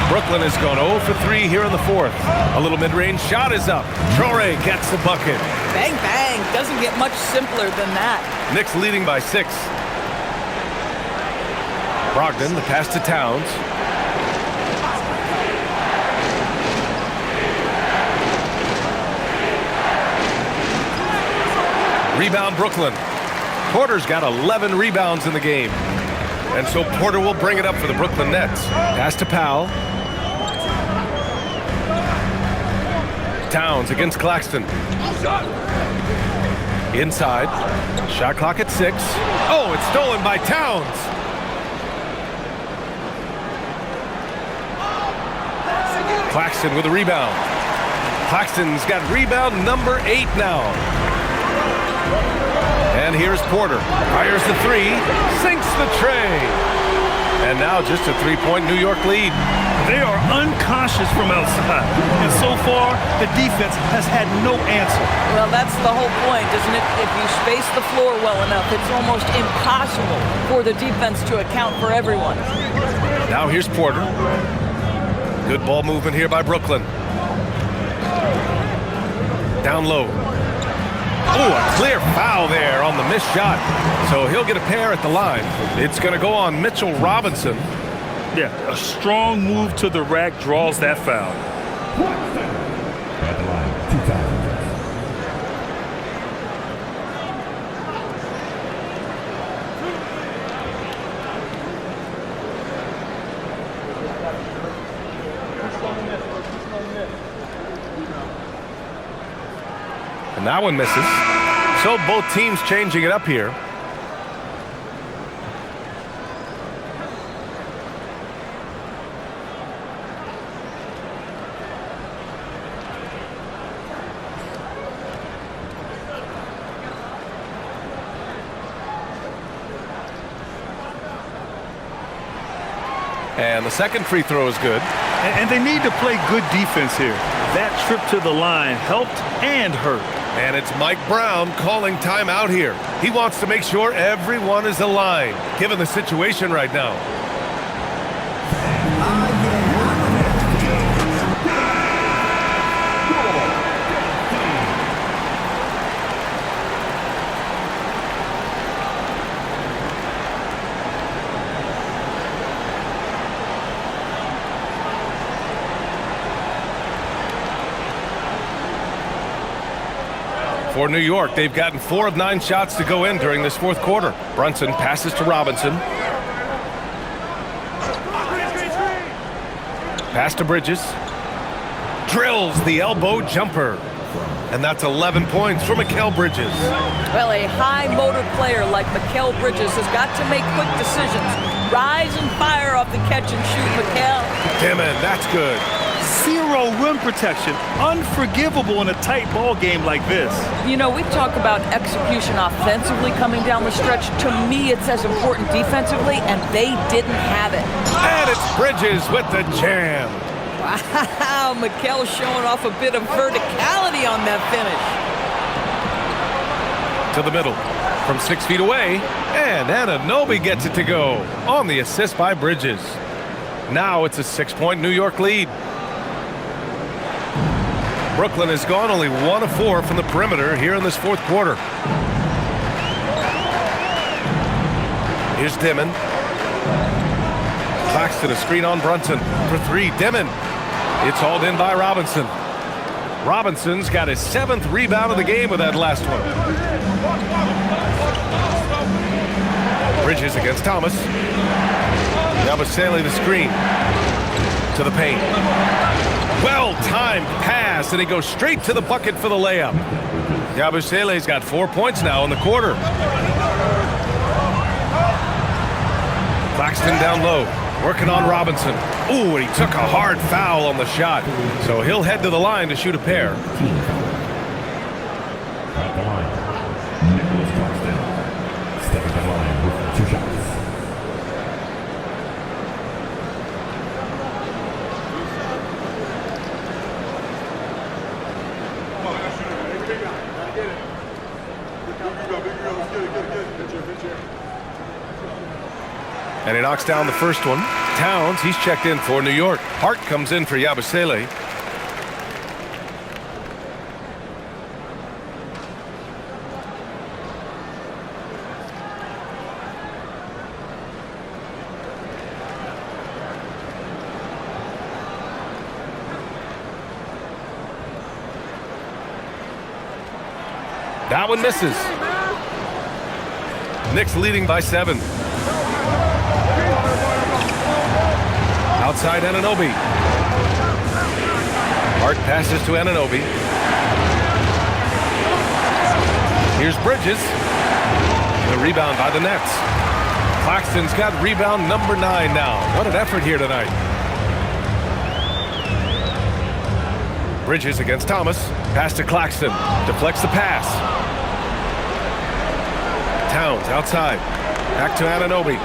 Brooklyn has gone 0 for 3 here in the fourth. A little mid-range shot is up. Traoré gets the bucket. Bang, bang. Doesn't get much simpler than that. Knicks leading by 6. Brogdon, the pass to Towns. Rebound Brooklyn. Porter's got 11 rebounds in the game. And so Porter will bring it up for the Brooklyn Nets. Pass to Powell. Towns against Claxton. Inside. Shot clock at 6. Oh, it's stolen by Towns. Claxton with a rebound. Claxton's got rebound number 8 now. And here's Porter. Fires the 3. Sinks the tray. And now just a 3-point New York lead. They are unconscious from outside. And so far, the defense has had no answer. Well, that's the whole point, isn't it? If you space the floor well enough, it's almost impossible for the defense to account for everyone. Now here's Porter. Good ball movement here by Brooklyn. Down low. Oh, a clear foul there on the missed shot. So he'll get a pair at the line. It's going to go on Mitchell Robinson. Yeah, a strong move to the rack draws that foul. At the line, 2 fouls. And that one misses. So both teams changing it up here. And the second free throw is good. And they need to play good defense here. That trip to the line helped and hurt. And it's Mike Brown calling timeout here. He wants to make sure everyone is aligned, given the situation right now. For New York, they've gotten 4 of 9 shots to go in during this fourth quarter. Brunson passes to Robinson. Pass to Bridges. Drills the elbow jumper. And that's 11 points for Mikal Bridges. Well, a high-motor player like Mikal Bridges has got to make quick decisions. Rise and fire off the catch and shoot, Mikal. Dimon, that's good. Zero rim protection. Unforgivable in a tight ball game like this. You know, we talk about execution offensively coming down the stretch. To me, it's as important defensively, and they didn't have it. And it's Bridges with the jam. Wow, Mikal showing off a bit of verticality on that finish. To the middle. From 6 feet away, and Anunoby gets it to go on the assist by Bridges. Now it's a 6-point New York lead. Brooklyn has gone only 1 of 4 from the perimeter here in this fourth quarter. Here's Dimon. Claxton a screen on Brunson for 3. Dimon. It's hauled in by Robinson. Robinson's got his 7th rebound of the game with that last one. Bridges against Thomas. Yabusele the screen. To the paint. Well-timed pass, and he goes straight to the bucket for the layup. Yabusele's got 4 points now in the quarter. Claxton down low, working on Robinson. Ooh, and he took a hard foul on the shot. So he'll head to the line to shoot a pair. At the line, Nicholas Claxton. Stepping to the line with 2 shots. And he knocks down the first one. Towns, he's checked in for New York. Hart comes in for Yabusele. That one misses. Knicks leading by 7. Outside Anunoby. Hart passes to Anunoby. Here's Bridges. The rebound by the Nets. Claxton's got rebound number 9 now. What an effort here tonight. Bridges against Thomas. Pass to Claxton. Deflects the pass. Towns outside. Back to Anunoby.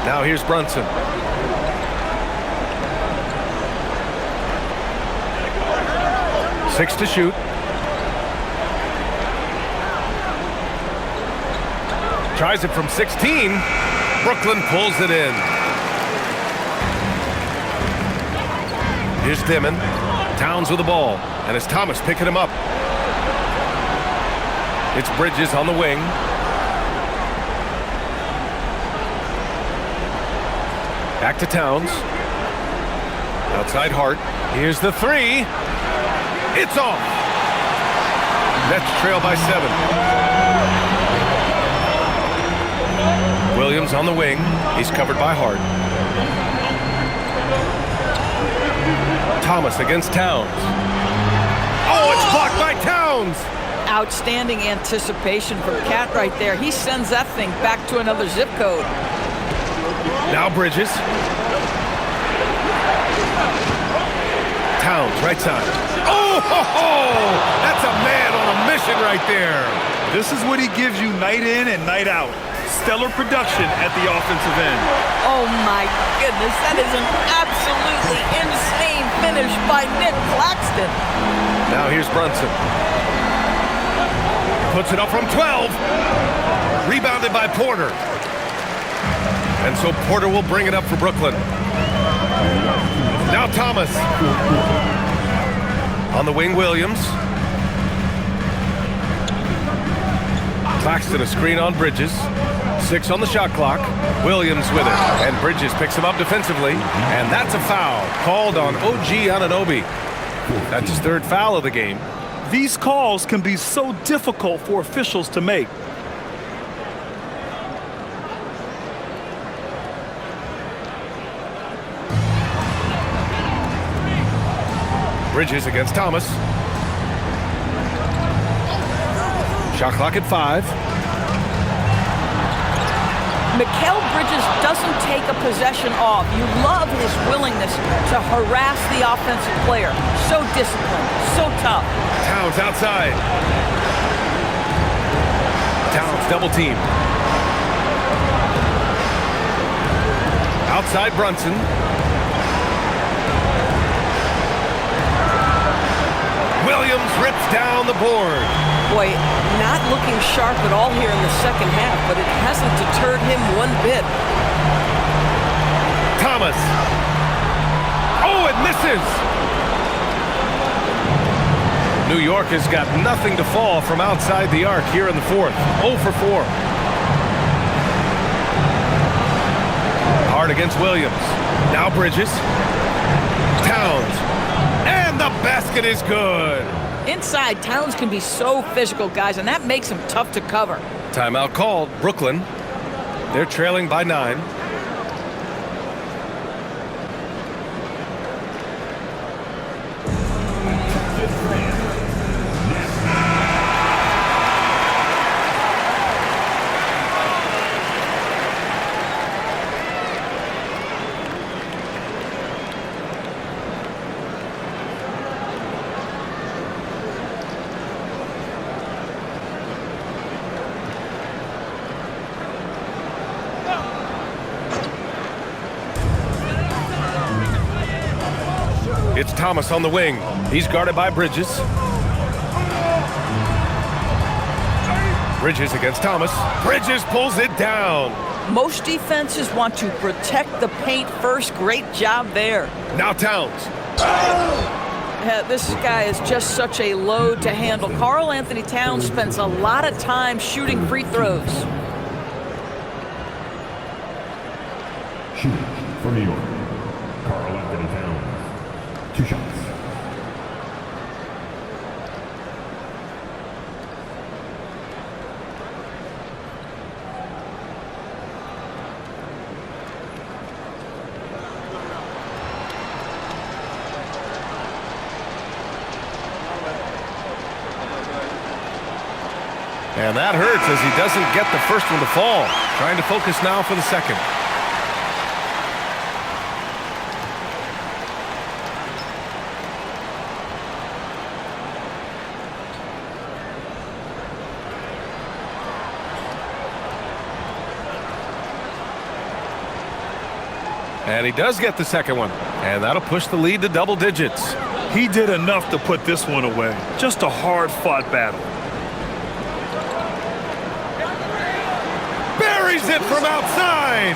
Now here's Brunson. Six to shoot. Tries it from 16. Brooklyn pulls it in. Here's Dimon. Towns with the ball. And it's Thomas picking him up. It's Bridges on the wing. Back to Towns. Outside Hart. Here's the 3. It's off. Nets trail by 7. Williams on the wing. He's covered by Hart. Thomas against Towns. Oh, it's blocked by Towns. Outstanding anticipation from Cat right there. He sends that thing back to another zip code. Now Bridges. Towns, right side. Oh, ho, ho! That's a man on a mission right there. This is what he gives you night in and night out. stellar production at the offensive end. Oh my goodness, that is an absolutely insane finish by Nick Claxton. Now here's Brunson. Puts it up from 12. Rebounded by Porter. And so Porter will bring it up for Brooklyn. Now Thomas. On the wing, Williams. Claxton a screen on Bridges. 6 on the shot clock. Williams with it. And Bridges picks him up defensively. And that's a foul called on OG Anunoby. That's his 3rd foul of the game. These calls can be so difficult for officials to make. Bridges against Thomas. Shot clock at 5. Mikal Bridges doesn't take a possession off. You love his willingness to harass the offensive player. So disciplined, so tough. Towns outside. Towns double team. Outside Brunson. Williams rips down the board. Boy, not looking sharp at all here in the second half, but it hasn't deterred him one bit. Thomas. Oh, it misses. New York has got nothing to fall from outside the arc here in the 4th. 0 for 4. Hard against Williams. Now Bridges. Towns. And the basket is good. Inside, Towns can be so physical, guys, and that makes him tough to cover. Timeout called. Brooklyn. They're trailing by 9. It's Thomas on the wing. He's guarded by Bridges. Bridges against Thomas. Bridges pulls it down. Most defenses want to protect the paint first. Great job there. Now Towns. This guy is just such a load to handle. Karl Anthony Towns spends a lot of time shooting free throws. Shooting for New York, Karl Anthony Towns. 2 shots. And that hurts as he doesn't get the first one to fall. Trying to focus now for the second. And he does get the second one. And that'll push the lead to double digits. He did enough to put this one away. Just a hard-fought battle. Buries it from outside.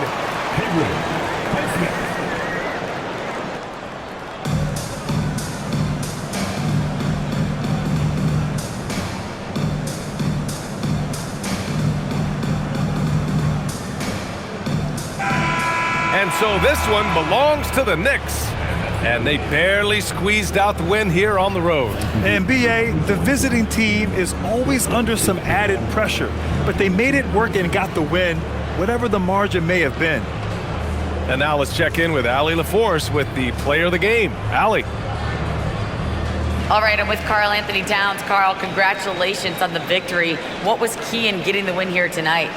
And so this one belongs to the Knicks. And they barely squeezed out the win here on the road. NBA, the visiting team is always under some added pressure, but they made it work and got the win, whatever the margin may have been. And now let's check in with Allie LaForce with the player of the game. Allie. All right, I'm with Karl Anthony Towns. Karl, congratulations on the victory. What was key in getting the win here tonight?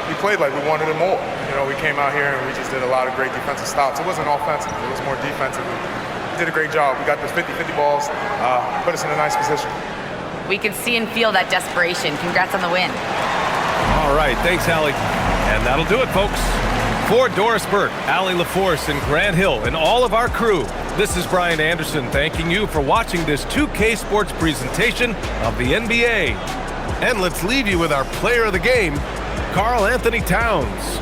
We played like we wanted it more. You know, we came out here and we just did a lot of great defensive stops. It wasn't offensive, it was more defensive. We did a great job. We got those 50-50 balls, put us in a nice position. We can see and feel that desperation. Congrats on the win. All right, thanks, Allie. And that'll do it, folks. For Doris Burke, Allie LaForce, and Grant Hill, and all of our crew, this is Brian Anderson thanking you for watching this 2K Sports presentation of the NBA. And let's leave you with our player of the game, Karl Anthony Towns.